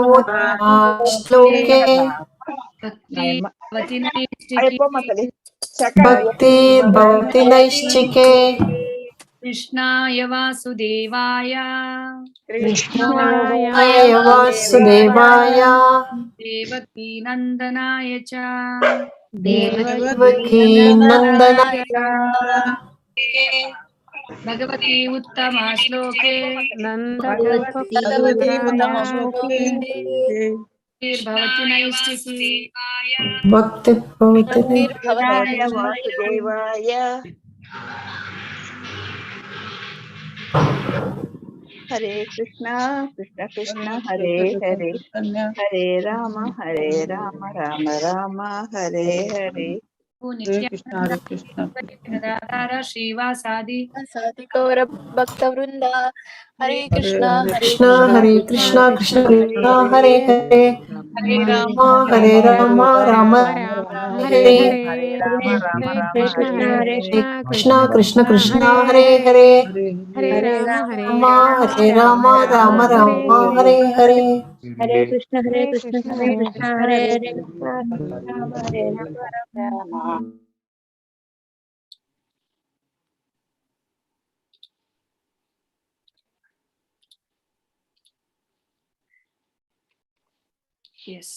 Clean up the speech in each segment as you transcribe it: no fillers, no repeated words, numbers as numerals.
श्लोके भक्तिर्भवति नैष्ठिके कृष्णाय वासुदेवाय देवकी नंदनाय च देवकी नंदनाय भगवती उत्तमा श्लोके भक्तिर्भवति नैष्ठिके भक्तिर्भवति वासुदेवाय हरे कृष्णा कृष्ण कृष्ण हरे हरे हरे राम राम राम हरे हरे नित्यानंद श्रीवासादि गौर भक्त वृंदा हरे कृष्णा कृष्ण हरे कृष्ण कृष्ण कृष्ण हरे हरे हरे राम हरे राम राम हरे कृष्ण कृष्ण कृष्ण हरे हरे हरे राम राम राम हरे हरे हरे कृष्ण हरे कृष्ण हरे राम राम। Yes.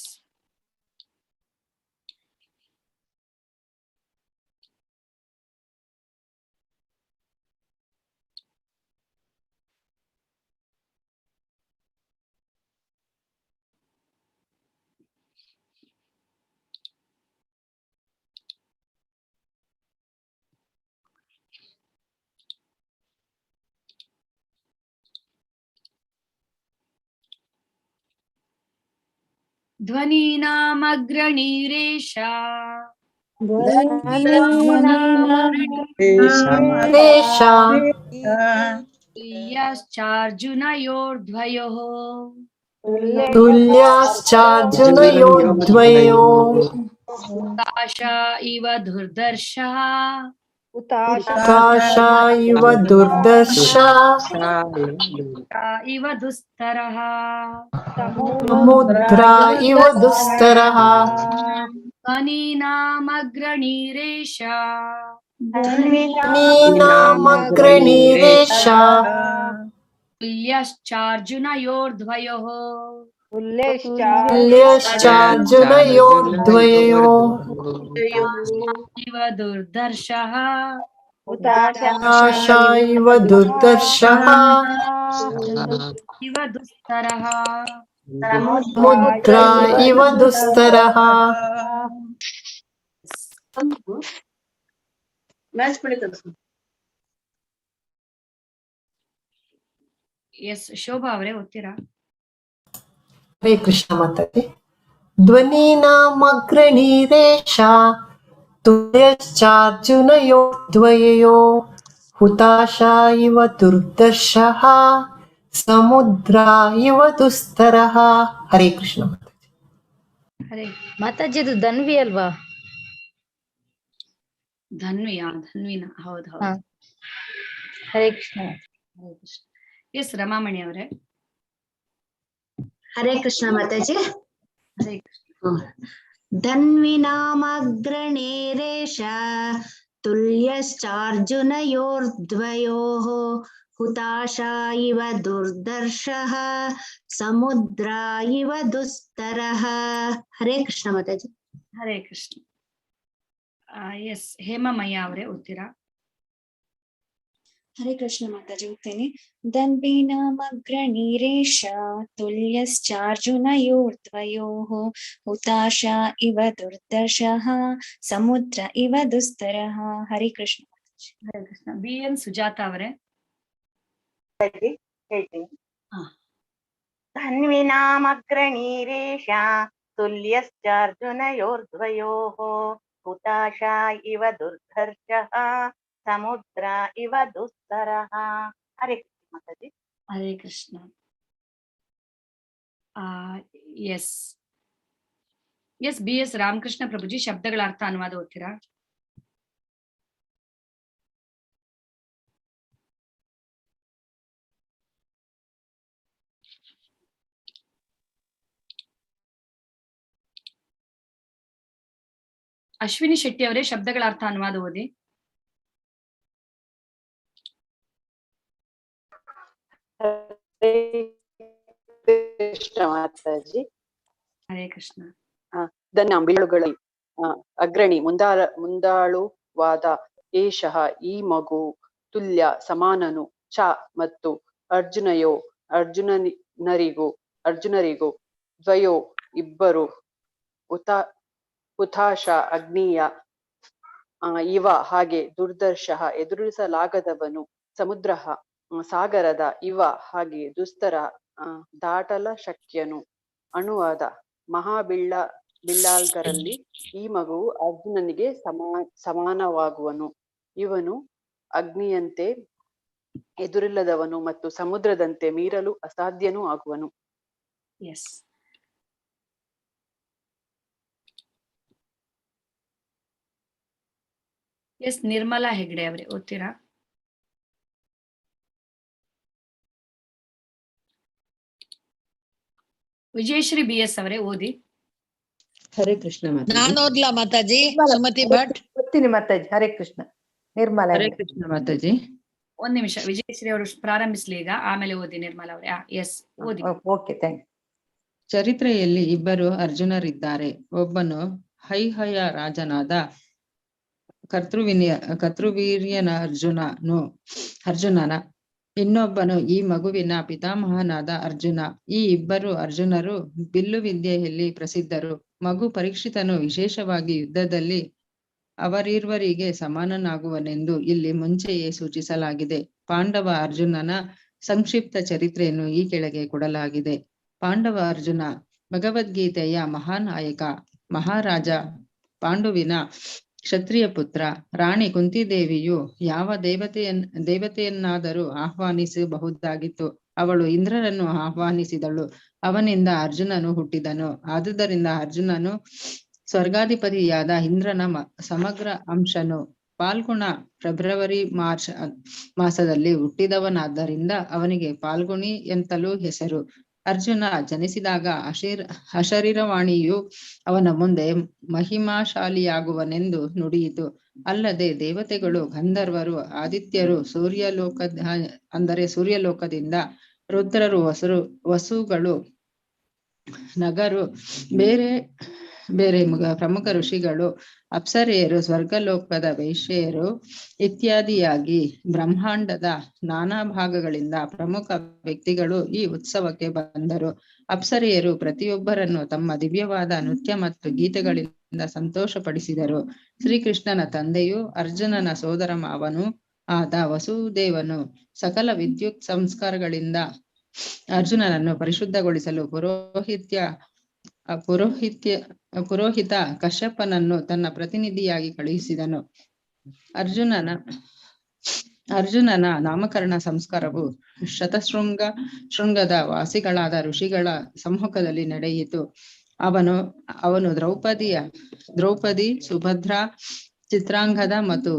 ध्वनीनामग्रणीरेषा तुल्यश्चार्जुनयोर्द्वयोः हुताशा इव दुर्धर्षः इव दुस्तरः समुद्रा इव दुस्तरः ध्वनीनामग्रणीरेषा ध्वनीनामग्रणीरेषा तुल्यश्चार्जुनयोर्द्वयोः इव दुर्धर्षः हुताशा इव दुर्धर्षः इव दुस्तरः समुद्रा इव दुस्तरः ಎಸ್ ಶೋಭಾ ಅವರೇ ಓದ್ತೀರಾ? ಹರೇ ಕೃಷ್ಣ ಮಾತಾಜಿ. ಧ್ವನೀನಾಮಗ್ರಣೀರೇಷಾ ತುಲ್ಯಶ್ಚಾರ್ಜುನಯೋರ್ದ್ವಯೋ ಹುತಾಶಾ ಇವ ದುರ್ಧರ್ಷಃ ಸಮುದ್ರಾ ಇವ ದುಸ್ತರಃ. ಹರೇ ಕೃಷ್ಣ ಮಾತಾಜಿ. ಹರೇ ಮಾತಾಜಿ ಅದು ಧನ್ವಿ ಅಲ್ವಾ? ಧನ್ವಿನ ಹೌದು ಹೌದು. ಹರೇ ಕೃಷ್ಣ. ಹರೇ ಕೃಷ್ಣ. ಎಸ್ ರಮಾಮಣಿ ಅವರೇ. ಹರೇ ಕೃಷ್ಣ ಮಾತಾಜಿ. ಹರೇ ಕೃಷ್ಣ. ಧನ್ವಿನಾಮಗ್ರಣೇರೇಶ ತುಲ್ಯಶ್ಚಾರ್ಜುನಯೋರ್ದ್ವಯೋಃ ಹುತಾಶಾ ಇವ ದುರ್ಧರ್ಷಃ ಸಮುದ್ರಾ ಇವ ದುಸ್ತರಃ. ಹರೇ ಕೃಷ್ಣ ಮಾತಾಜಿ. ಹರೇ ಕೃಷ್ಣ. ಎಸ್ ಹೇಮಮಯ್ಯ ಅವರೇ ಓದ್ತೀರಾ? ಹರೇ ಕೃಷ್ಣ ಮಾತಾಜಿ ಓದ್ತೇನೆ. ಧನ್ವಿನಾಮಗ್ರಣೀರೇಷ ತುಲ್ಯಶ್ಚಾರ್ಜುನಯೋರ್ದ್ವಯೋಃ ಹುತಾಶಾ ಇವ ದುರ್ದರ್ಶಃ ಸಮುದ್ರ ಇವ ದುಸ್ತರಃ. ಹರೇ ಕೃಷ್ಣ ಮಾತಾಜಿ. ಹರೇ ಕೃಷ್ಣ. ಬಿ ಎನ್ ಸುಜಾತ ಅವರೇ. ಹೇಳ್ತೀನಿ. ಧನ್ವಿನಾಮಗ್ರಣೀರೇಷ ತುಲ್ಯಶ್ಚಾರ್ಜುನಯೋರ್ದ್ವಯೋಃ ಹುತಾಶಾ ಇವ ದುರ್ಧರ್ಷಃ ಸಮುದ್ರ ಇವ ದುಸ್ತರಃ. ಹರೇ ಕೃಷ್ಣ ಮಾತಾಜಿ. Hare Krishna. S B S Ramakrishna ಪ್ರಭುಜಿ ಶಬ್ದಗಳ ಅರ್ಥ ಅನುವಾದ ಓದ್ತೀರಾ? ಅಶ್ವಿನಿ ಶೆಟ್ಟಿ ಅವರೇ ಶಬ್ದಗಳ ಅರ್ಥ ಅನುವಾದ ಓದಿ. ಕೃಷ್ಣ ಮಾತಾಜಿ. ಹರೇ ಕೃಷ್ಣ. ದನ್ನ ಬೀಳುಗಳಲ್ಲಿ ಅಗ್ರಣಿ ಮುಂದಾಳುವಾದ ಏಷಃ ಈ ಮಗು ತುಲ್ಯ ಸಮಾನನು ಚ ಮತ್ತು ಅರ್ಜುನರಿಗೂ ದ್ವಯೋ ಇಬ್ಬರು ಹುತಾಶ ಅಗ್ನಿಯ ಇವ ಹಾಗೆ ದುರ್ದರ್ಶಃ ಎದುರಿಸಲಾಗದವನು ಸಮುದ್ರ ಸಾಗರದ ಇವ ಹಾಗೆ ದುಸ್ತರ ದಾಟಲ ಶಕ್ಯನು. ಅನುವಾದ: ಬಿಲ್ಲಾಲ್ಗರಲ್ಲಿ ಈ ಮಗುವು ಅರ್ಜುನನಿಗೆ ಸಮಾನವಾಗುವನು. ಇವನು ಅಗ್ನಿಯಂತೆ ಎದುರಿಲ್ಲದವನು ಮತ್ತು ಸಮುದ್ರದಂತೆ ಮೀರಲು ಅಸಾಧ್ಯನೂ ಆಗುವನು. ಎಸ್. ಎಸ್, ನಿರ್ಮಲಾ ಹೆಗ್ಡೆ ಅವರೇ ಓದ್ತೀರಾ? ವಿಜಯಶ್ರೀ BS ಅವರೇ ಓದಿ. ಹರೇ ಕೃಷ್ಣ ಮಾತಾಜಿ. ನಾನು ಓದ್ಲಾ ಮಾತಾಜಿ? ಸುಮತಿ ಭಟ್ ಓದ್ತೀನಿ ಮಾತಾಜಿ. ಹರೇ ಕೃಷ್ಣ. ನಿರ್ಮಲಾ ಹರೇ ಕೃಷ್ಣ ಮಾತಾಜಿ. ಒಂದ್ ನಿಮಿಷ, ವಿಜಯಶ್ರೀ ಅವರು ಪ್ರಾರಂಭಿಸ್ಲಿ ಈಗ, ಆಮೇಲೆ ಓದಿ ನಿರ್ಮಲಾ ಅವರೇ. ಎಸ್, ಓದಿ. Okay, thank you. ಚರಿತ್ರೆಯಲ್ಲಿ ಇಬ್ಬರು ಅರ್ಜುನರಿದ್ದಾರೆ. ಒಬ್ಬನು ಹೈಹಯ ರಾಜನಾದ ಕರ್ತೃವೀರ್ಯನ ಅರ್ಜುನನ, ಇನ್ನೊಬ್ಬನು ಈ ಮಗುವಿನ ಪಿತಾಮಹನಾದ ಅರ್ಜುನ. ಈ ಇಬ್ಬರು ಅರ್ಜುನರು ಬಿಲ್ಲು ವಿದ್ಯೆಯಲ್ಲಿ ಪ್ರಸಿದ್ಧರು. ಮಗು ಪರೀಕ್ಷಿತನು ವಿಶೇಷವಾಗಿ ಯುದ್ಧದಲ್ಲಿ ಅವರಿರುವರಿಗೆ ಸಮಾನನಾಗುವನೆಂದು ಇಲ್ಲಿ ಮುಂಚೆಯೇ ಸೂಚಿಸಲಾಗಿದೆ. ಪಾಂಡವ ಅರ್ಜುನನ ಸಂಕ್ಷಿಪ್ತ ಚರಿತ್ರೆಯನ್ನು ಈ ಕೆಳಗೆ ಕೊಡಲಾಗಿದೆ. ಪಾಂಡವ ಅರ್ಜುನ ಭಗವದ್ಗೀತೆಯ ಮಹಾನಾಯಕ. ಮಹಾರಾಜ ಪಾಂಡುವಿನ ಕ್ಷತ್ರಿಯ ಪುತ್ರ. ರಾಣಿ ಕುಂತಿದೇವಿಯು ಯಾವ ದೇವತೆಯನ್ನಾದರೂ ಆಹ್ವಾನಿಸಬಹುದಾಗಿತ್ತು. ಅವಳು ಇಂದ್ರನನ್ನು ಆಹ್ವಾನಿಸಿದಳು. ಅವನಿಂದ ಅರ್ಜುನನು ಹುಟ್ಟಿದನು. ಆದುದರಿಂದ ಅರ್ಜುನನು ಸ್ವರ್ಗಾಧಿಪತಿಯಾದ ಇಂದ್ರನ ಸಮಗ್ರ ಅಂಶನು. ಫಾಲ್ಗುಣ ಫೆಬ್ರವರಿ ಮಾರ್ಚ್ ಮಾಸದಲ್ಲಿ ಹುಟ್ಟಿದವನಾದ್ದರಿಂದ ಅವನಿಗೆ ಫಾಲ್ಗುಣಿ ಎಂತಲೂ ಹೆಸರು. ಅರ್ಜುನ ಜನಿಸಿದಾಗ ಅಶರೀರವಾಣಿಯು ಅವನ ಮುಂದೆ ಮಹಿಮಾಶಾಲಿಯಾಗುವನೆಂದು ನುಡಿಯಿತು. ಅಲ್ಲದೆ ದೇವತೆಗಳು, ಗಂಧರ್ವರು, ಆದಿತ್ಯರು, ಸೂರ್ಯಲೋಕದಿಂದ ರುದ್ರರು, ವಸುಗಳು, ನಗರು, ಬೇರೆ ಬೇರೆ ಪ್ರಮುಖ ಋಷಿಗಳು, ಅಪ್ಸರೆಯರು, ಸ್ವರ್ಗಲೋಕದ ವೈಶ್ಯರು ಇತ್ಯಾದಿಯಾಗಿ ಬ್ರಹ್ಮಾಂಡದ ನಾನಾ ಭಾಗಗಳಿಂದ ಪ್ರಮುಖ ವ್ಯಕ್ತಿಗಳು ಈ ಉತ್ಸವಕ್ಕೆ ಬಂದರು. ಅಪ್ಸರೆಯರು ಪ್ರತಿಯೊಬ್ಬರನ್ನು ತಮ್ಮ ದಿವ್ಯವಾದ ನೃತ್ಯ ಮತ್ತು ಗೀತೆಗಳಿಂದ ಸಂತೋಷಪಡಿಸಿದರು. ಶ್ರೀಕೃಷ್ಣನ ತಂದೆಯು ಅರ್ಜುನನ ಸೋದರ ಮಾವನು ಆದ ವಸುದೇವನು ಸಕಲ ವಿದ್ಯುತ್ ಸಂಸ್ಕಾರಗಳಿಂದ ಅರ್ಜುನನನ್ನು ಪರಿಶುದ್ಧಗೊಳಿಸಲು ಪುರೋಹಿತ ಕಶ್ಯಪನನ್ನು ತನ್ನ ಪ್ರತಿನಿಧಿಯಾಗಿ ಕಳುಹಿಸಿದನು. ಅರ್ಜುನನ ನಾಮಕರಣ ಸಂಸ್ಕಾರವು ಶೃಂಗದ ವಾಸಿಗಳಾದ ಋಷಿಗಳ ಸಮ್ಮುಖದಲ್ಲಿ ನಡೆಯಿತು. ಅವನು ದ್ರೌಪದಿ, ಸುಭದ್ರಾ, ಚಿತ್ರಾಂಗದ ಮತ್ತು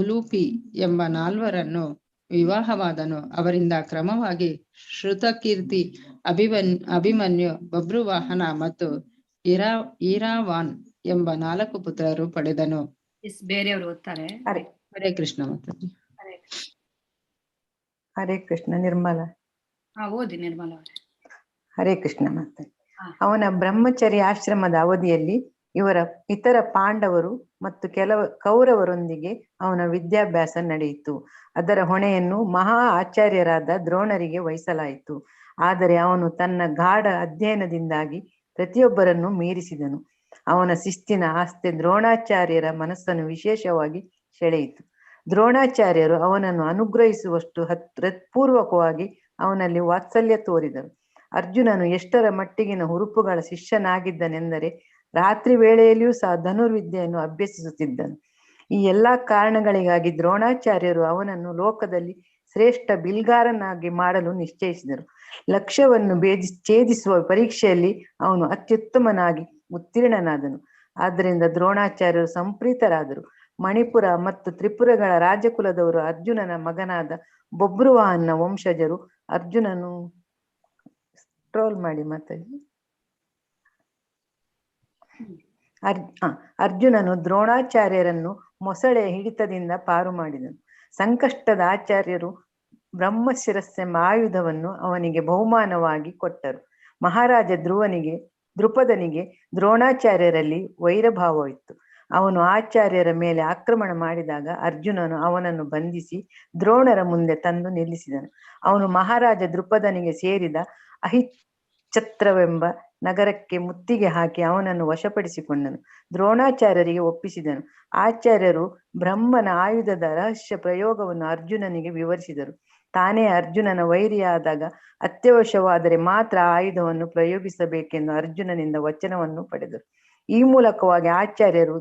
ಉಲೂಪಿ ಎಂಬ 4 ವಿವಾಹವಾದನು. ಅವರಿಂದ ಕ್ರಮವಾಗಿ ಶ್ರುತಕೀರ್ತಿ, ಅಭಿಮನ್ಯು, ಬಬ್ರುವಾಹನ ಮತ್ತು ಈರಾವಾನ್ ಎಂಬ 4 ಪುತ್ರರು ಪಡೆದನು. ಬೇರೆಯವರು ಓದ್ತಾರೆ. ಹರೇ ಕೃಷ್ಣ ಮಾತಾಜಿ. ಹರೇ ಕೃಷ್ಣ. ನಿರ್ಮಲಾ. ಓದಿ ನಿರ್ಮಲಾ ಅವರೇ. ಹರೇ ಕೃಷ್ಣ ಮಾತಾಜಿ. ಅವನ ಬ್ರಹ್ಮಚರ್ಯ ಆಶ್ರಮದ ಅವಧಿಯಲ್ಲಿ ಇತರ ಪಾಂಡವರು ಮತ್ತು ಕೌರವರೊಂದಿಗೆ ಅವನ ವಿದ್ಯಾಭ್ಯಾಸ ನಡೆಯಿತು. ಅದರ ಹೊಣೆಯನ್ನು ಮಹಾ ಆಚಾರ್ಯರಾದ ದ್ರೋಣರಿಗೆ ವಹಿಸಲಾಯಿತು. ಆದರೆ ಅವನು ತನ್ನ ಗಾಢ ಅಧ್ಯಯನದಿಂದಾಗಿ ಪ್ರತಿಯೊಬ್ಬರನ್ನು ಮೀರಿಸಿದನು. ಅವನ ಶಿಸ್ತಿನ ಆಸ್ತೆ ದ್ರೋಣಾಚಾರ್ಯರ ಮನಸ್ಸನ್ನು ವಿಶೇಷವಾಗಿ ಸೆಳೆಯಿತು. ದ್ರೋಣಾಚಾರ್ಯರು ಅವನನ್ನು ಅನುಗ್ರಹಿಸುವಷ್ಟು ಹೃತ್ಪೂರ್ವಕವಾಗಿ ಅವನಲ್ಲಿ ವಾತ್ಸಲ್ಯ ತೋರಿದರು. ಅರ್ಜುನನು ಎಷ್ಟರ ಮಟ್ಟಿಗಿನ ಹುರುಪುಗಳ ಶಿಷ್ಯನಾಗಿದ್ದನೆಂದರೆ ರಾತ್ರಿ ವೇಳೆಯಲ್ಲಿಯೂ ಸಹ ಧನುರ್ವಿದ್ಯೆಯನ್ನು ಅಭ್ಯಸಿಸುತ್ತಿದ್ದನು. ಈ ಎಲ್ಲಾ ಕಾರಣಗಳಿಗಾಗಿ ದ್ರೋಣಾಚಾರ್ಯರು ಅವನನ್ನು ಲೋಕದಲ್ಲಿ ಶ್ರೇಷ್ಠ ಬಿಲ್ಗಾರನಾಗಿ ಮಾಡಲು ನಿಶ್ಚಯಿಸಿದರು. ಲಕ್ಷ್ಯವನ್ನು ಛೇದಿಸುವ ಪರೀಕ್ಷೆಯಲ್ಲಿ ಅವನು ಅತ್ಯುತ್ತಮನಾಗಿ ಉತ್ತೀರ್ಣನಾದನು. ಆದ್ದರಿಂದ ದ್ರೋಣಾಚಾರ್ಯರು ಸಂಪ್ರೀತರಾದರು. ಮಣಿಪುರ ಮತ್ತು ತ್ರಿಪುರಗಳ ರಾಜಕುಲದವರು ಅರ್ಜುನನ ಮಗನಾದ ಬೊಬ್ರುವಾಹನ ವಂಶಜರು. ಅರ್ಜುನನು ಸ್ಕ್ರೋಲ್ ಮಾಡಿ ಮಾತಾಡಿ. ಅರ್ಜುನನು ದ್ರೋಣಾಚಾರ್ಯರನ್ನು ಮೊಸಳೆಯ ಹಿಡಿತದಿಂದ ಪಾರು ಮಾಡಿದನು. ಸಂಕಷ್ಟದ ಆಚಾರ್ಯರು ಬ್ರಹ್ಮಶಿರಸ್ಸೆಂಬ ಆಯುಧವನ್ನು ಅವನಿಗೆ ಬಹುಮಾನವಾಗಿ ಕೊಟ್ಟರು. ಮಹಾರಾಜ ದೃಪದನಿಗೆ ದ್ರೋಣಾಚಾರ್ಯರಲ್ಲಿ ವೈರಭಾವವಿತ್ತು. ಅವನು ಆಚಾರ್ಯರ ಮೇಲೆ ಆಕ್ರಮಣ ಮಾಡಿದಾಗ ಅರ್ಜುನನು ಅವನನ್ನು ಬಂಧಿಸಿ ದ್ರೋಣರ ಮುಂದೆ ತಂದು ನಿಲ್ಲಿಸಿದನು. ಅವನು ಮಹಾರಾಜ ದೃಪದನಿಗೆ ಸೇರಿದ ಅಹಿಚ್ಛತ್ರವೆಂಬ ನಗರಕ್ಕೆ ಮುತ್ತಿಗೆ ಹಾಕಿ ಅವನನ್ನು ವಶಪಡಿಸಿಕೊಂಡನು. ದ್ರೋಣಾಚಾರ್ಯರಿಗೆ ಒಪ್ಪಿಸಿದನು. ಆಚಾರ್ಯರು ಬ್ರಹ್ಮನ ಆಯುಧದ ರಹಸ್ಯ ಪ್ರಯೋಗವನ್ನು ಅರ್ಜುನನಿಗೆ ವಿವರಿಸಿದರು. ತಾನೇ ಅರ್ಜುನನ ವೈರಿಯಾದಾಗ ಅತ್ಯವಶ್ಯವಾದರೆ ಮಾತ್ರ ಆಯುಧವನ್ನು ಪ್ರಯೋಗಿಸಬೇಕೆಂದು ಅರ್ಜುನನಿಂದ ವಚನವನ್ನು ಪಡೆದರು. ಈ ಮೂಲಕವಾಗಿ ಆಚಾರ್ಯರು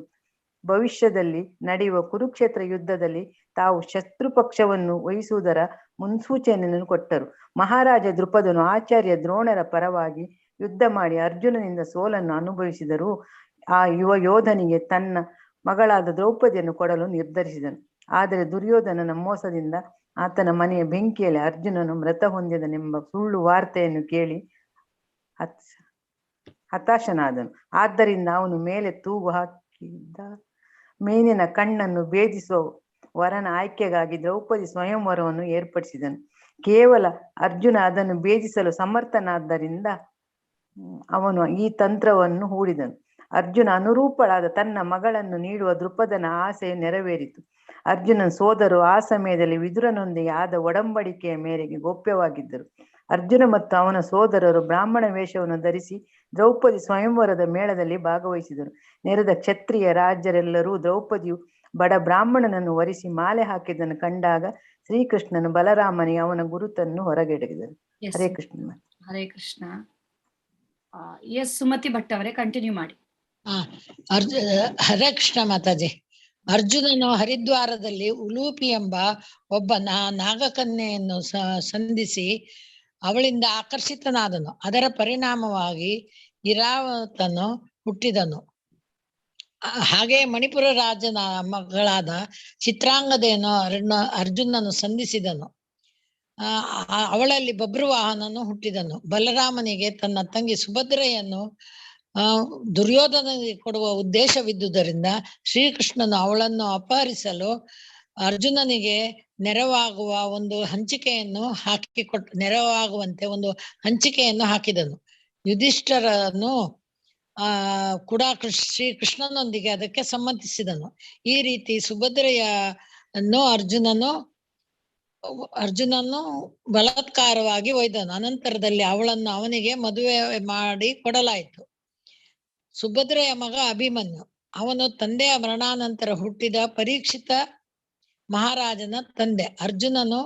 ಭವಿಷ್ಯದಲ್ಲಿ ನಡೆಯುವ ಕುರುಕ್ಷೇತ್ರ ಯುದ್ಧದಲ್ಲಿ ತಾವು ಶತ್ರು ಪಕ್ಷವನ್ನು ವಹಿಸುವುದರ ಮುನ್ಸೂಚನೆಯನ್ನು ಕೊಟ್ಟರು. ಮಹಾರಾಜ ದೃಪದನು ಆಚಾರ್ಯ ದ್ರೋಣರ ಪರವಾಗಿ ಯುದ್ಧ ಮಾಡಿ ಅರ್ಜುನನಿಂದ ಸೋಲನ್ನು ಅನುಭವಿಸಿದರೂ ಆ ಯುವ ಯೋಧನಿಗೆ ತನ್ನ ಮಗಳಾದ ದ್ರೌಪದಿಯನ್ನು ಕೊಡಲು ನಿರ್ಧರಿಸಿದನು. ಆದರೆ ದುರ್ಯೋಧನನ ಮೋಸದಿಂದ ಆತನ ಮನೆಯ ಬೆಂಕಿಯಲ್ಲಿ ಅರ್ಜುನನು ಮೃತ ಹೊಂದಿದನೆಂಬ ಸುಳ್ಳು ವಾರ್ತೆಯನ್ನು ಕೇಳಿ ಹತಾಶನಾದನು. ಆದ್ದರಿಂದ ಅವನು ಮೇಲೆ ತೂಗು ಹಾಕಿದ್ದ ಮೇನಿನ ಕಣ್ಣನ್ನು ಭೇದಿಸುವ ವರನ ಆಯ್ಕೆಗಾಗಿ ದ್ರೌಪದಿ ಸ್ವಯಂವರವನ್ನು ಏರ್ಪಡಿಸಿದನು. ಕೇವಲ ಅರ್ಜುನ ಅದನ್ನು ಭೇದಿಸಲು ಸಮರ್ಥನಾದ್ದರಿಂದ ಅವನು ಈ ತಂತ್ರವನ್ನು ಹೂಡಿದನು. ಅರ್ಜುನ ಅನುರೂಪಳಾದ ತನ್ನ ಮಗಳನ್ನು ನೀಡುವ ದೃಪದನ ಆಸೆಯು ನೆರವೇರಿತು. ಅರ್ಜುನನ ಸೋದರರು ಆ ಸಮಯದಲ್ಲಿ ವಿದುರನೊಂದಿಗೆ ಆದ ಒಡಂಬಡಿಕೆಯ ಮೇರೆಗೆ ಗೋಪ್ಯವಾಗಿದ್ದರು. ಅರ್ಜುನ ಮತ್ತು ಅವನ ಸೋದರರು ಬ್ರಾಹ್ಮಣ ವೇಷವನ್ನು ಧರಿಸಿ ದ್ರೌಪದಿ ಸ್ವಯಂವರದ ಮೇಳದಲ್ಲಿ ಭಾಗವಹಿಸಿದರು. ನೆರೆದ ಕ್ಷತ್ರಿಯ ರಾಜರೆಲ್ಲರೂ ದ್ರೌಪದಿಯು ಬಡ ಬ್ರಾಹ್ಮಣನನ್ನು ವರಿಸಿ ಮಾಲೆ ಹಾಕಿದ್ದನ್ನು ಕಂಡಾಗ ಶ್ರೀಕೃಷ್ಣನು ಬಲರಾಮನಿಗೆ ಅವನ ಗುರುತನ್ನು ಹೊರಗೆಡಗಿದರು. ಹರೇ ಕೃಷ್ಣ. ಹರೇ ಕೃಷ್ಣ. ಎಸ್ ಸುಮತಿ ಭಟ್ ಅವರೇ ಕಂಟಿನ್ಯೂ ಮಾಡಿ. ಹರೇ ಕೃಷ್ಣ ಮಾತಾಜಿ. ಅರ್ಜುನನು ಹರಿದ್ವಾರದಲ್ಲಿ ಉಲೂಪಿ ಎಂಬ ಒಬ್ಬ ನಾಗಕನ್ಯೆಯನ್ನು ಸಂಧಿಸಿ ಅವಳಿಂದ ಆಕರ್ಷಿತನಾದನು. ಅದರ ಪರಿಣಾಮವಾಗಿ ಇರಾವತನು ಹುಟ್ಟಿದನು. ಹಾಗೆ ಮಣಿಪುರ ರಾಜನ ಮಗಳಾದ ಚಿತ್ರಾಂಗದೆಯನ್ನು ಅರ್ಜುನನು ಸಂಧಿಸಿದನು. ಅವಳಲ್ಲಿ ಬಭ್ರುವಾಹನನು ಹುಟ್ಟಿದನು. ಬಲರಾಮನಿಗೆ ತನ್ನ ತಂಗಿ ಸುಭದ್ರೆಯನ್ನು ದುರ್ಯೋಧನಿಗೆ ಕೊಡುವ ಉದ್ದೇಶವಿದ್ದುದರಿಂದ ಶ್ರೀಕೃಷ್ಣನು ಅವಳನ್ನು ಅಪಹರಿಸಲು ಅರ್ಜುನನಿಗೆ ನೆರವಾಗುವ ಒಂದು ಹಂಚಿಕೆಯನ್ನು ನೆರವಾಗುವಂತೆ ಒಂದು ಹಂಚಿಕೆಯನ್ನು ಹಾಕಿದನು. ಯುಧಿಷ್ಠರನು ಕೂಡ ಶ್ರೀಕೃಷ್ಣನೊಂದಿಗೆ ಅದಕ್ಕೆ ಸಮ್ಮತಿಸಿದನು. ಈ ರೀತಿ ಸುಭದ್ರೆಯನ್ನು ಅರ್ಜುನನು ಬಲಾತ್ಕಾರವಾಗಿ ಒಯ್ದನು. ಅನಂತರದಲ್ಲಿ ಅವಳನ್ನು ಅವನಿಗೆ ಮದುವೆ ಮಾಡಿ ಕೊಡಲಾಯಿತು. ಸುಭದ್ರೆಯ ಮಗ ಅಭಿಮನ್ಯು. ಅವನು ತಂದೆಯ ಮರಣಾನಂತರ ಹುಟ್ಟಿದ ಪರೀಕ್ಷಿತ ಮಹಾರಾಜನ ತಂದೆ. ಅರ್ಜುನನು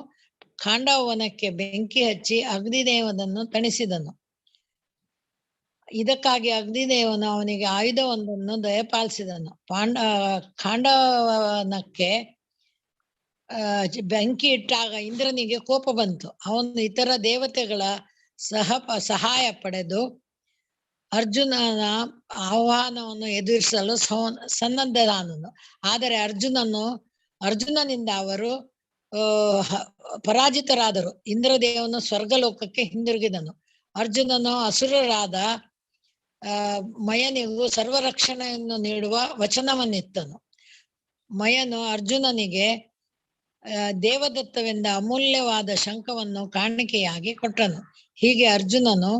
ಖಾಂಡವನಕ್ಕೆ ಬೆಂಕಿ ಹಚ್ಚಿ ಅಗ್ನಿದೇವನನ್ನು ತಣಿಸಿದನು. ಇದಕ್ಕಾಗಿ ಅಗ್ನಿದೇವನು ಅವನಿಗೆ ಆಯುಧವೊಂದನ್ನು ದಯಪಾಲಿಸಿದನು. ಖಾಂಡವನಕ್ಕೆ ಬೆಂಕಿ ಇಟ್ಟಾಗ ಇಂದ್ರನಿಗೆ ಕೋಪ ಬಂತು. ಅವನು ಇತರ ದೇವತೆಗಳ ಸಹಾಯ ಪಡೆದು ಅರ್ಜುನನ ಆಹ್ವಾನವನ್ನು ಎದುರಿಸಲು ಸನ್ನದ್ಧನಾದನು. ಆದರೆ ಅರ್ಜುನನಿಂದ ಅವರು ಪರಾಜಿತರಾದರು. ಇಂದ್ರದೇವನು ಸ್ವರ್ಗಲೋಕಕ್ಕೆ ಹಿಂದಿರುಗಿದನು. ಅರ್ಜುನನು ಅಸುರರಾದ ಮಯನಿಗೂ ಸರ್ವರಕ್ಷಣೆಯನ್ನು ನೀಡುವ ವಚನವನ್ನಿತ್ತನು. ಮಯನು ಅರ್ಜುನನಿಗೆ ದೇವದತ್ತವೆಂದ ಅಮೂಲ್ಯವಾದ ಶಂಖವನ್ನು ಕಾಣಿಕೆಯಾಗಿ ಕೊಟ್ಟನು. ಹೀಗೆ ಅರ್ಜುನನು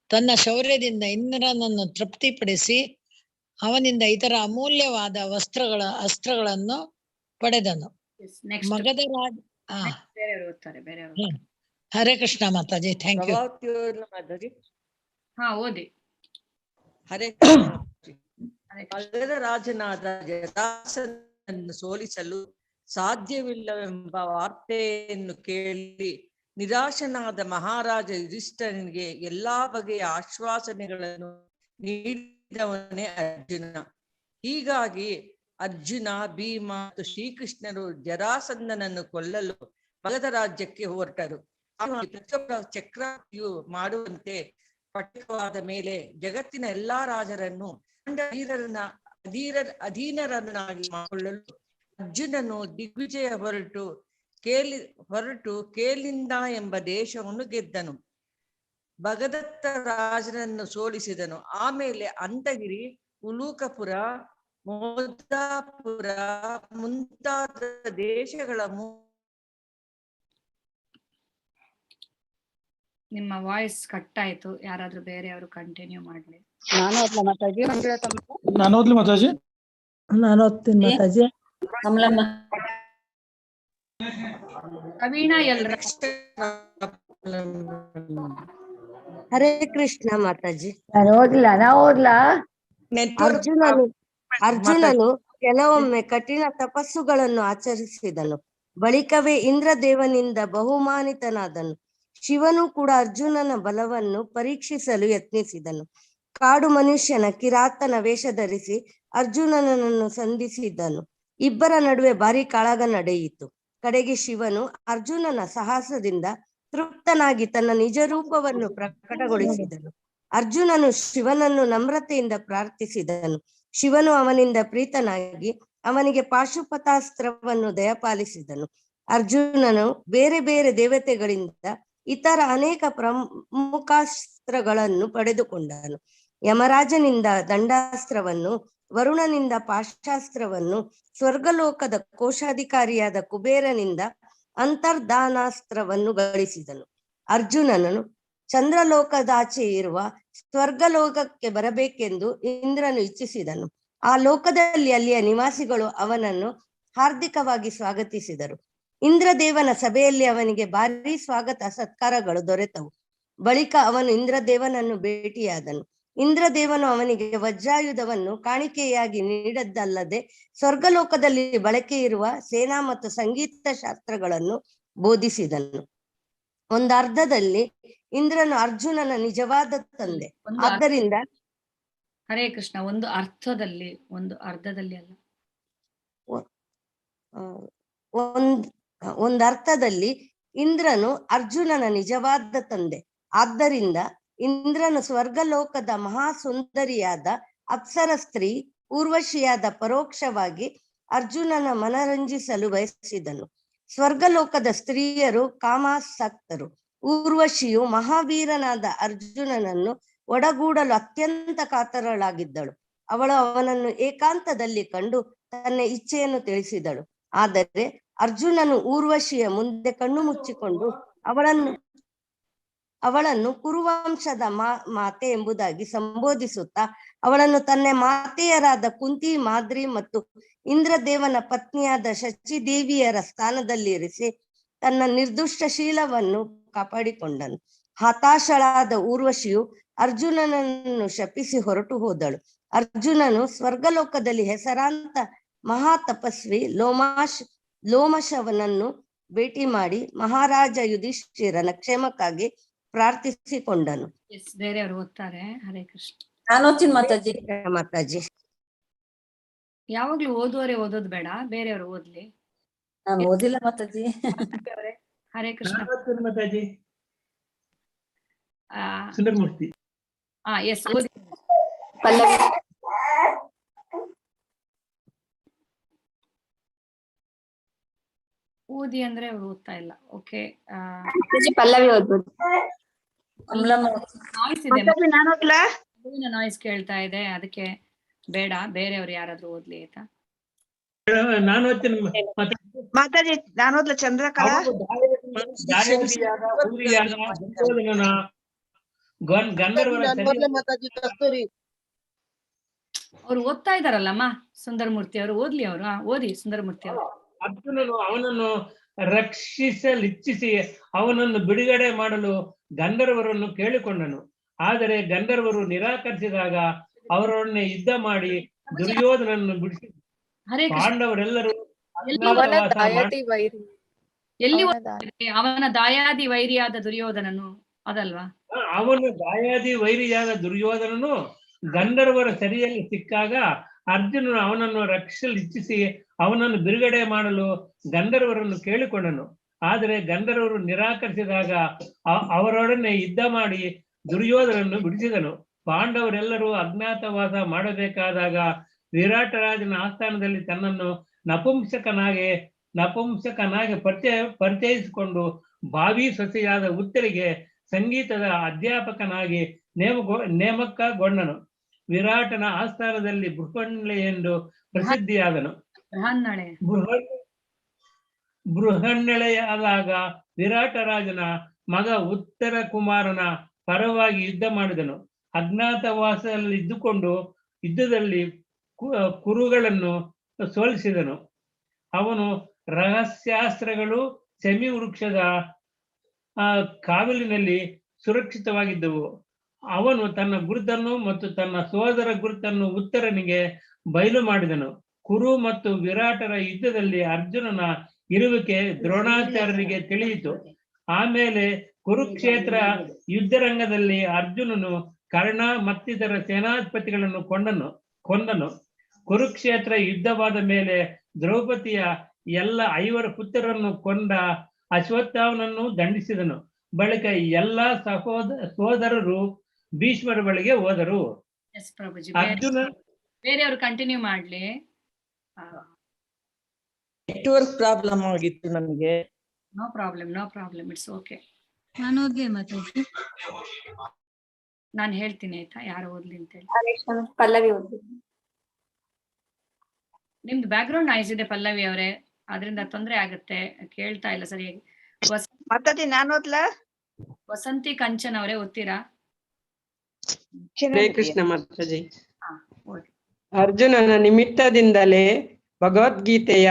ತನ್ನ ಶೌರ್ಯದಿಂದ ಇಂದ್ರನನ್ನು ತೃಪ್ತಿಪಡಿಸಿ ಅವನಿಂದ ಇತರ ಅಮೂಲ್ಯವಾದ ಅಸ್ತ್ರಗಳನ್ನು ಪಡೆದನು. ಮಗಧ ರಾಜ ಹರೇ ಕೃಷ್ಣ ಮಾತಾಜಿ. Thank you. ಓದಿ. ಹರೇ ಮಗಧ ರಾಜನಾದ ಜರಾಸಂಧನನ್ನು ಸೋಲಿಸಲು ಸಾಧ್ಯವಿಲ್ಲವೆಂಬ ವಾರ್ತೆಯನ್ನು ಕೇಳಿ ನಿರಾಶನಾದ ಮಹಾರಾಜ ಯುಧಿಷ್ಠರನಿಗೆ ಎಲ್ಲಾ ಬಗೆಯ ಆಶ್ವಾಸನೆಗಳನ್ನು ನೀಡಿದವನೇ ಅರ್ಜುನ. ಹೀಗಾಗಿ ಅರ್ಜುನ, ಭೀಮ ಮತ್ತು ಶ್ರೀಕೃಷ್ಣರು ಜರಾಸಂಧನನ್ನು ಕೊಲ್ಲಲು ಮಗಧ ರಾಜ್ಯಕ್ಕೆ ಹೊರಟರು. ಚಕ್ರವರ್ತಿಯು ಮಾಡುವಂತೆ ಪಟ್ಟವಾದ ಮೇಲೆ ಜಗತ್ತಿನ ಎಲ್ಲಾ ರಾಜರನ್ನು ಅಧೀನರನ್ನಾಗಿ ಮಾಡಿಕೊಳ್ಳಲು ಅರ್ಜುನನು ದಿಗ್ವಿಜಯ ಹೊರಟು ಕೇಲಿಂದ ಎಂಬ ದೇಶವನ್ನು ಗೆದ್ದನು. ಭಗದತ್ತ ರಾಜನನ್ನು ಸೋಲಿಸಿದನು. ಆಮೇಲೆ ಅಂತಗಿರಿ ಉಲೂಕಪುರ, ಮೋದಾಪುರ ಮುಂತಾದ ದೇಶಗಳ ನಿಮ್ಮ ವಾಯ್ಸ್ ಕಟ್ ಆಯ್ತು. ಯಾರಾದ್ರೂ ಬೇರೆಯವರು ಕಂಟಿನ್ಯೂ ಮಾಡ್ಲಿ. ನಾನು ಓದ್ಲಾ ಮಾತಾಜಿ? ನಾನು ಓದ್ಲಿ ಮಾತಾಜಿ? ನಾನು ಓದ್ತೀನಿ ಮಾತಾಜಿ. ಕಮಲಮ್ಮ. ಕವೀಣ ಎಲ್ರ? ಹರೇ ಕೃಷ್ಣ ಮಾತಾಜಿ. ನಾನು ಓದ್ಲಾ? ಅರ್ಜುನನು ಕೆಲವೊಮ್ಮೆ ಕಠಿಣ ತಪಸ್ಸುಗಳನ್ನು ಆಚರಿಸಿದನು. ಬಳಿಕವೇ ಇಂದ್ರದೇವನಿಂದ ಬಹುಮಾನಿತನಾದನು. ಶಿವನು ಕೂಡ ಅರ್ಜುನನ ಬಲವನ್ನು ಪರೀಕ್ಷಿಸಲು ಯತ್ನಿಸಿದನು. ಕಾಡು ಮನುಷ್ಯನ ಕಿರಾತನ ವೇಷ ಧರಿಸಿ ಅರ್ಜುನನನ್ನು ಸಂಧಿಸಿದನು. ಇಬ್ಬರ ನಡುವೆ ಭಾರಿ ಕಾಳಗ ನಡೆಯಿತು. ಕಡೆಗೆ ಶಿವನು ಅರ್ಜುನನ ಸಾಹಸದಿಂದ ತೃಪ್ತನಾಗಿ ತನ್ನ ನಿಜ ರೂಪವನ್ನು ಪ್ರಕಟಗೊಳಿಸಿದನು. ಅರ್ಜುನನು ಶಿವನನ್ನು ನಮ್ರತೆಯಿಂದ ಪ್ರಾರ್ಥಿಸಿದನು. ಶಿವನು ಅವನಿಂದ ಪ್ರೀತನಾಗಿ ಅವನಿಗೆ ಪಾಶುಪತಾಸ್ತ್ರವನ್ನು ದಯಪಾಲಿಸಿದನು. ಅರ್ಜುನನು ಬೇರೆ ಬೇರೆ ದೇವತೆಗಳಿಂದ ಇತರ ಅನೇಕ ಪ್ರಮುಖಾಸ್ತ್ರಗಳನ್ನು ಪಡೆದುಕೊಂಡನು. ಯಮರಾಜನಿಂದ ದಂಡಾಸ್ತ್ರವನ್ನು, ವರುಣನಿಂದ ಪಾಶಾಸ್ತ್ರವನ್ನು, ಸ್ವರ್ಗಲೋಕದ ಕೋಶಾಧಿಕಾರಿಯಾದ ಕುಬೇರನಿಂದ ಅಂತರ್ಧಾನಾಸ್ತ್ರವನ್ನು ಗಳಿಸಿದನು. ಅರ್ಜುನನು ಚಂದ್ರಲೋಕದಾಚೆ ಇರುವ ಸ್ವರ್ಗಲೋಕಕ್ಕೆ ಬರಬೇಕೆಂದು ಇಂದ್ರನು ಇಚ್ಛಿಸಿದನು. ಆ ಲೋಕದಲ್ಲಿ ಅಲ್ಲಿಯ ನಿವಾಸಿಗಳು ಅವನನ್ನು ಹಾರ್ದಿಕವಾಗಿ ಸ್ವಾಗತಿಸಿದರು. ಇಂದ್ರದೇವನ ಸಭೆಯಲ್ಲಿ ಅವನಿಗೆ ಭಾರೀ ಸ್ವಾಗತ ಸತ್ಕಾರಗಳು ದೊರೆತವು. ಬಳಿಕ ಅವನು ಇಂದ್ರದೇವನನ್ನು ಭೇಟಿಯಾದನು. ಇಂದ್ರದೇವನು ಅವನಿಗೆ ವಜ್ರಾಯುಧವನ್ನು ಕಾಣಿಕೆಯಾಗಿ ನೀಡದ್ದಲ್ಲದೆ ಸ್ವರ್ಗಲೋಕದಲ್ಲಿ ಬಳಕೆ ಇರುವ ಸೇನಾ ಮತ್ತು ಸಂಗೀತ ಶಾಸ್ತ್ರಗಳನ್ನು ಬೋಧಿಸಿದನು. ಒಂದರ್ಥದಲ್ಲಿ ಇಂದ್ರನು ಅರ್ಜುನನ ನಿಜವಾದ ತಂದೆ. ಆದ್ದರಿಂದ ಹರೇ ಕೃಷ್ಣ, ಒಂದು ಅರ್ಥದಲ್ಲಿ, ಒಂದು ಅರ್ಧದಲ್ಲಿ ಅಲ್ಲ, ಒಂದರ್ಥದಲ್ಲಿ ಇಂದ್ರನು ಅರ್ಜುನನ ನಿಜವಾದ ತಂದೆ. ಆದ್ದರಿಂದ ಇಂದ್ರನು ಸ್ವರ್ಗಲೋಕದ ಮಹಾಸುಂದರಿಯಾದ ಅಪ್ಸರ ಸ್ತ್ರೀ ಊರ್ವಶಿಯಾದ ಪರೋಕ್ಷವಾಗಿ ಅರ್ಜುನನ ಮನರಂಜಿಸಲು ಬಯಸಿದನು. ಸ್ವರ್ಗಲೋಕದ ಸ್ತ್ರೀಯರು ಕಾಮಾಸಕ್ತರು. ಊರ್ವಶಿಯು ಮಹಾವೀರನಾದ ಅರ್ಜುನನನ್ನು ಒಡಗೂಡಲು ಅತ್ಯಂತ ಕಾತರಳಾಗಿದ್ದಳು. ಅವಳು ಅವನನ್ನು ಏಕಾಂತದಲ್ಲಿ ಕಂಡು ತನ್ನ ಇಚ್ಛೆಯನ್ನು ತಿಳಿಸಿದಳು. ಆದರೆ ಅರ್ಜುನನು ಊರ್ವಶಿಯ ಮುಂದೆ ಕಣ್ಣು ಮುಚ್ಚಿಕೊಂಡು ಅವಳನ್ನು ಕುರುವಂಶದ ಮಾತೆ ಎಂಬುದಾಗಿ ಸಂಬೋಧಿಸುತ್ತಾ ಅವಳನ್ನು ತನ್ನ ಮಾತೆಯರಾದ ಕುಂತಿ, ಮಾದ್ರಿ ಮತ್ತು ಇಂದ್ರದೇವನ ಪತ್ನಿಯಾದ ಶಚಿದೇವಿಯರ ಸ್ಥಾನದಲ್ಲಿ ಇರಿಸಿ ತನ್ನ ನಿರ್ದುಷ್ಟ ಶೀಲವನ್ನು ಕಾಪಾಡಿಕೊಂಡನು. ಹತಾಶಳಾದ ಊರ್ವಶಿಯು ಅರ್ಜುನನನ್ನು ಶಪಿಸಿ ಹೊರಟು ಹೋದಳು. ಅರ್ಜುನನು ಸ್ವರ್ಗಲೋಕದಲ್ಲಿ ಹೆಸರಾಂತ ಮಹಾ ತಪಸ್ವಿ ಲೋಮಶವನನ್ನು ಭೇಟಿ ಮಾಡಿ ಮಹಾರಾಜ ಯುಧಿಷ್ಠಿರನ ಕ್ಷೇಮಕ್ಕಾಗಿ ಪ್ರಾರ್ಥಿಸಿಕೊಂಡನು. ಬೇರೆಯವರು ಓದ್ತಾರೆ. ಹರೇ ಕೃಷ್ಣ. ನಾನು ಓದ್ತೀನಿ ಮಾತಾಜಿ. ಮಾತಾಜಿ, ಯಾವಾಗ್ಲೂ ಓದುವರೆ ಓದೋದು ಬೇಡ, ಬೇರೆಯವರು ಓದ್ಲಿ. ನಾನು ಓದಿಲ್ಲ ಮಾತಾಜಿ. ಹರೇ ಕೃಷ್ಣ. ಮಾತಾಜಿ. ಸುಂದರಮೂರ್ತಿ. ಎಸ್, ಓದಿ. ಪಲ್ಲವಿ. ಓದಿ ಅಂದ್ರೆ ಅವ್ರು ಓದ್ತಾ ಇಲ್ಲ. ಓಕೆ, ಪಲ್ಲವಿ ಓದ್ಬೋದು. ನಾಯ್ಸ್ ಇದೆ, ನಾಯ್ಸ್ ಕೇಳ್ತಾ ಇದೆ, ಅದಕ್ಕೆ ಬೇಡ. ಬೇರೆಯವ್ರು ಯಾರಾದ್ರೂ ಓದ್ಲಿ ಆಯ್ತಾ? ನಾನು ಓದ್ತೀನಿ ಮಾತಾಜಿ. ನಾನು ಓದ್ಲ? ಚಂದ್ರಕಲಾ. ಅವ್ರು ಓದ್ತಾ ಇದಾರಲ್ಲಮ್ಮ, ಸುಂದರಮೂರ್ತಿ ಅವರು ಓದ್ಲಿ. ಅವರು ಓದಿ ಸುಂದರಮೂರ್ತಿ ಅವರು. ಅರ್ಜುನನು ಅವನನ್ನು ರಕ್ಷಿಸಲಿಚ್ಛಿಸಿ ಅವನನ್ನು ಬಿಡುಗಡೆ ಮಾಡಲು ಗಂಧರ್ವರನ್ನು ಕೇಳಿಕೊಂಡನು. ಆದರೆ ಗಂಧರ್ವರು ನಿರಾಕರಿಸಿದಾಗ ಅವರೊಡನೆ ಯುದ್ಧ ಮಾಡಿ ದುರ್ಯೋಧನನ್ನು ಬಿಡಿಸಿ ಪಾಂಡವರೆಲ್ಲರೂ ಎಲ್ಲಿ ಅವನ ದಾಯಾದಿ ವೈರಿಯಾದ ದುರ್ಯೋಧನನು ಅದಲ್ವಾ? ಅವನು ದಾಯಾದಿ ವೈರಿಯಾದ ದುರ್ಯೋಧನನು ಗಂಧರ್ವರ ಸರಿಯಲ್ಲಿ ಸಿಕ್ಕಾಗ ಅರ್ಜುನನು ಅವನನ್ನು ರಕ್ಷಿಸಲು ಇಚ್ಛಿಸಿ ಅವನನ್ನು ಬಿಡುಗಡೆ ಮಾಡಲು ಗಂಧರ್ವರನ್ನು ಕೇಳಿಕೊಂಡನು. ಆದರೆ ಗಂಧರ್ವರು ನಿರಾಕರಿಸಿದಾಗ ಅವರೊಡನೆ ಯುದ್ಧ ಮಾಡಿ ದುರ್ಯೋಧನನ್ನು ಬಿಡಿಸಿದನು. ಪಾಂಡವರೆಲ್ಲರೂ ಅಜ್ಞಾತವಾಸ ಮಾಡಬೇಕಾದಾಗ ವಿರಾಟರಾಜನ ಆಸ್ಥಾನದಲ್ಲಿ ತನ್ನನ್ನು ನಪುಂಸಕನಾಗಿ ಪರಿಚಯಿಸಿಕೊಂಡು ಭಾವಿ ಸೊಸೆಯಾದ ಉತ್ತರಿಗೆ ಸಂಗೀತದ ಅಧ್ಯಾಪಕನಾಗಿ ನೇಮಕಗೊಂಡನು. ವಿರಾಟನ ಆಸ್ಥಾನದಲ್ಲಿ ಬೃಹನ್ನಳೆ ಎಂದು ಪ್ರಸಿದ್ಧಿಯಾದನು. ಬೃಹನ್ನಳೆಯಾದಾಗ ವಿರಾಟ ರಾಜನ ಮಗ ಉತ್ತರ ಕುಮಾರನ ಪರವಾಗಿ ಯುದ್ಧ ಮಾಡಿದನು. ಅಜ್ಞಾತವಾಸದಲ್ಲಿ ಇದ್ದುಕೊಂಡು ಯುದ್ಧದಲ್ಲಿ ಕುರುಗಳನ್ನು ಸೋಲಿಸಿದನು. ಅವನು ರಹಸ್ಯಾಸ್ತ್ರಗಳು ಸೆಮಿ ವೃಕ್ಷದ ಕಾವಲಿನಲ್ಲಿ ಸುರಕ್ಷಿತವಾಗಿದ್ದವು. ಅವನು ತನ್ನ ಗುರುತನ್ನು ಮತ್ತು ತನ್ನ ಸೋದರ ಗುರುತನ್ನು ಉತ್ತರನಿಗೆ ಬಯಲು ಮಾಡಿದನು. ಕುರು ಮತ್ತು ವಿರಾಟರ ಯುದ್ಧದಲ್ಲಿ ಅರ್ಜುನನ ಇರುವಿಕೆ ದ್ರೋಣಾಚಾರ್ಯರಿಗೆ ತಿಳಿಯಿತು. ಆಮೇಲೆ ಕುರುಕ್ಷೇತ್ರ ಯುದ್ಧರಂಗದಲ್ಲಿ ಅರ್ಜುನನು ಕರ್ಣ ಮತ್ತಿತರ ಸೇನಾಧಿಪತಿಗಳನ್ನು ಕೊಂದನು. ಕುರುಕ್ಷೇತ್ರ ಯುದ್ಧವಾದ ಮೇಲೆ ದ್ರೌಪದಿಯ ಎಲ್ಲ 5 ಪುತ್ರರನ್ನು ಕೊಂದ ಅಶ್ವತ್ಥಾಮನನ್ನು ದಂಡಿಸಿದನು. ಬಳಿಕ ಎಲ್ಲ ಸೋದರರು ಭೀಷ್ಮರ ಬಳಿಗೆ ಹೋದರು. ಅರ್ಜುನ ಬೇರೆಯವರು ಕಂಟಿನ್ಯೂ ಮಾಡ್ಲಿ. ನೆಟ್ವರ್ಕ್ ಪ್ರಾಬ್ಲಮ್ ಆಗಿತ್ತು ನಮಗೆ. No problem it's okay. ನಾನು ಓದ್ಲಿ ಮಾತಾಡಿ. ನಾನು ಹೇಳ್ತೀನಿ ಆಯ್ತಾ, ಯಾರು ಓದ್ಲಿ ಅಂತ ಹೇಳಿ. ಪಲ್ಲವಿ ಓದ್ಲಿ. ನಿಮ್ದು ಬ್ಯಾಕ್ ಗ್ರೌಂಡ್ ನಾಯ್ಸ್ ಇದೆ ಪಲ್ಲವಿ ಅವರೇ, ಅದರಿಂದ ತೊಂದರೆ ಆಗುತ್ತೆ, ಕೇಳ್ತಾ ಇಲ್ಲ ಸರಿಯಾಗಿ. ನಾನು ಓದ್ಲಾ? ವಸಂತಿ ಕಂಚನ್ ಅವರೇ ಓದ್ತೀರಾ? ಹರೇ ಕೃಷ್ಣ ಮಾತಾಜಿ. ಅರ್ಜುನನ ನಿಮಿತ್ತದಿಂದಲೇ ಭಗವದ್ಗೀತೆಯ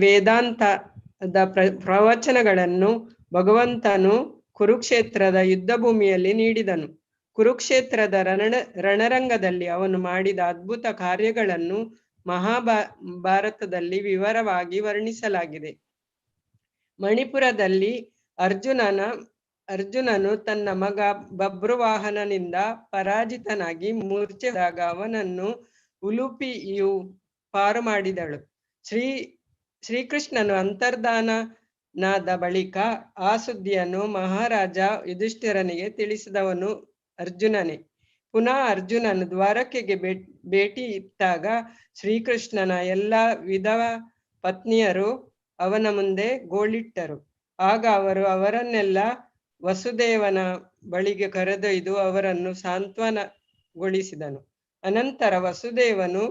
ವೇದಾಂತದ ಪ್ರವಚನಗಳನ್ನು ಭಗವಂತನು ಕುರುಕ್ಷೇತ್ರದ ಯುದ್ಧ ಭೂಮಿಯಲ್ಲಿ ನೀಡಿದನು. ಕುರುಕ್ಷೇತ್ರದ ರಣರಂಗದಲ್ಲಿ ಅವನು ಮಾಡಿದ ಅದ್ಭುತ ಕಾರ್ಯಗಳನ್ನು ಮಹಾಭಾರತದಲ್ಲಿ ವಿವರವಾಗಿ ವರ್ಣಿಸಲಾಗಿದೆ. ಮಣಿಪುರದಲ್ಲಿ ಅರ್ಜುನನು ತನ್ನ ಮಗ ಬಭ್ರುವಾಹನನಿಂದ ಪರಾಜಿತನಾಗಿ ಮೂರ್ಛೆದಾಗ ಅವನನ್ನು ಉಲುಪಿಯು ಪಾರು ಮಾಡಿದಳು. ಶ್ರೀಕೃಷ್ಣನು ಅಂತರ್ಧಾನನಾದ ಬಳಿಕ ಆ ಸುದ್ದಿಯನ್ನು ಮಹಾರಾಜ ಯುಧಿಷ್ಠಿರನಿಗೆ ತಿಳಿಸಿದವನು ಅರ್ಜುನನೇ. ಪುನಃ ಅರ್ಜುನನು ದ್ವಾರಕೆಗೆ ಭೇಟಿ ಇಟ್ಟಾಗ ಶ್ರೀಕೃಷ್ಣನ ಎಲ್ಲ ವಿಧವ ಪತ್ನಿಯರು ಅವನ ಮುಂದೆ ಗೋಳಿಟ್ಟರು. ಆಗ ಅವರನ್ನೆಲ್ಲ ವಸುದೇವನ ಬಳಿಗೆ ಕರೆದೊಯ್ದು ಅವರನ್ನು ಸಾಂತ್ವನಗೊಳಿಸಿದನು. ಅನಂತರ ವಸುದೇವನು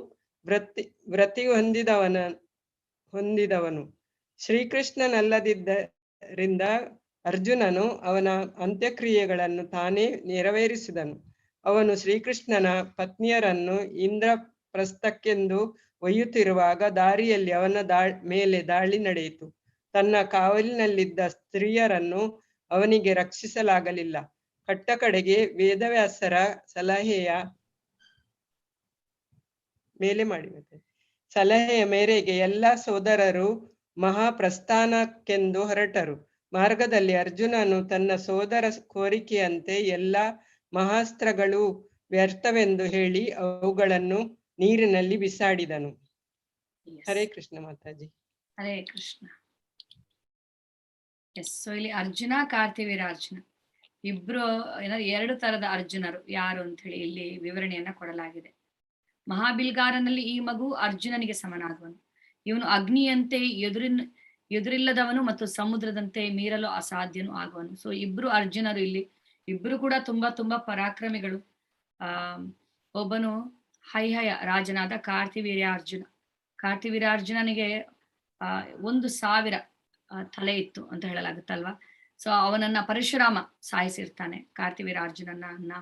ವ್ರತಿ ಹೊಂದಿದವನು. ಶ್ರೀಕೃಷ್ಣನಲ್ಲದಿದ್ದರಿಂದ ಅರ್ಜುನನು ಅವನ ಅಂತ್ಯಕ್ರಿಯೆಗಳನ್ನು ತಾನೇ ನೆರವೇರಿಸಿದನು. ಅವನು ಶ್ರೀಕೃಷ್ಣನ ಪತ್ನಿಯರನ್ನು ಇಂದ್ರಪ್ರಸ್ಥಕ್ಕೆಂದು ಒಯ್ಯುತ್ತಿರುವಾಗ ದಾರಿಯಲ್ಲಿ ಅವನ ಮೇಲೆ ದಾಳಿ ನಡೆಯಿತು. ತನ್ನ ಕಾವಲಿನಲ್ಲಿದ್ದ ಸ್ತ್ರೀಯರನ್ನು ಅವನಿಗೆ ರಕ್ಷಿಸಲಾಗಲಿಲ್ಲ. ಕಟ್ಟಕಡೆಗೆ ವೇದವ್ಯಾಸರ ಸಲಹೆಯ ಮೇರೆಗೆ ಎಲ್ಲ ಸೋದರರು ಮಹಾಪ್ರಸ್ಥಾನಕ್ಕೆಂದು ಹೊರಟರು. ಮಾರ್ಗದಲ್ಲಿ ಅರ್ಜುನನು ತನ್ನ ಸೋದರ ಕೋರಿಕೆಯಂತೆ ಎಲ್ಲ ಮಹಾಸ್ತ್ರಗಳು ವ್ಯರ್ಥವೆಂದು ಹೇಳಿ ಅವುಗಳನ್ನು ನೀರಿನಲ್ಲಿ ಬಿಸಾಡಿದನು. ಹರೇ ಕೃಷ್ಣ ಮಾತಾಜಿ. ಹರೇ ಕೃಷ್ಣ. ಸೊ ಇಲ್ಲಿ ಅರ್ಜುನ ಕಾರ್ತಿವೀರಾರ್ಜುನ ಇಬ್ರು ಎರಡು ತರದ ಅರ್ಜುನರು ಯಾರು ಅಂತ ಹೇಳಿ ಇಲ್ಲಿ ವಿವರಣೆಯನ್ನ ಕೊಡಲಾಗಿದೆ. ಮಹಾಬಿಲ್ಗಾರನಲ್ಲಿ ಈ ಮಗು ಅರ್ಜುನನಿಗೆ ಸಮನಾಗುವನು. ಇವನು ಅಗ್ನಿಯಂತೆ ಎದುರಿಲ್ಲದವನು ಮತ್ತು ಸಮುದ್ರದಂತೆ ಮೀರಲು ಅಸಾಧ್ಯನು ಆಗುವನು. ಸೊ ಇಬ್ರು ಅರ್ಜುನರು ಇಲ್ಲಿ, ಇಬ್ರು ಕೂಡ ತುಂಬಾ ಪರಾಕ್ರಮಿಗಳು. ಒಬ್ಬನು ಹೈಹಯ ರಾಜನಾದ ಕಾರ್ತಿವೀರ್ಯಾರ್ಜುನನಿಗೆ 1,000 ತಲೆ ಇತ್ತು ಅಂತ ಹೇಳಲಾಗುತ್ತಲ್ವಾ. ಸೊ ಅವನನ್ನ ಪರಶುರಾಮ ಸಾಯಿಸಿರ್ತಾನೆ ಕಾರ್ತಿವೀರ್ಯಾರ್ಜುನನ್ನ.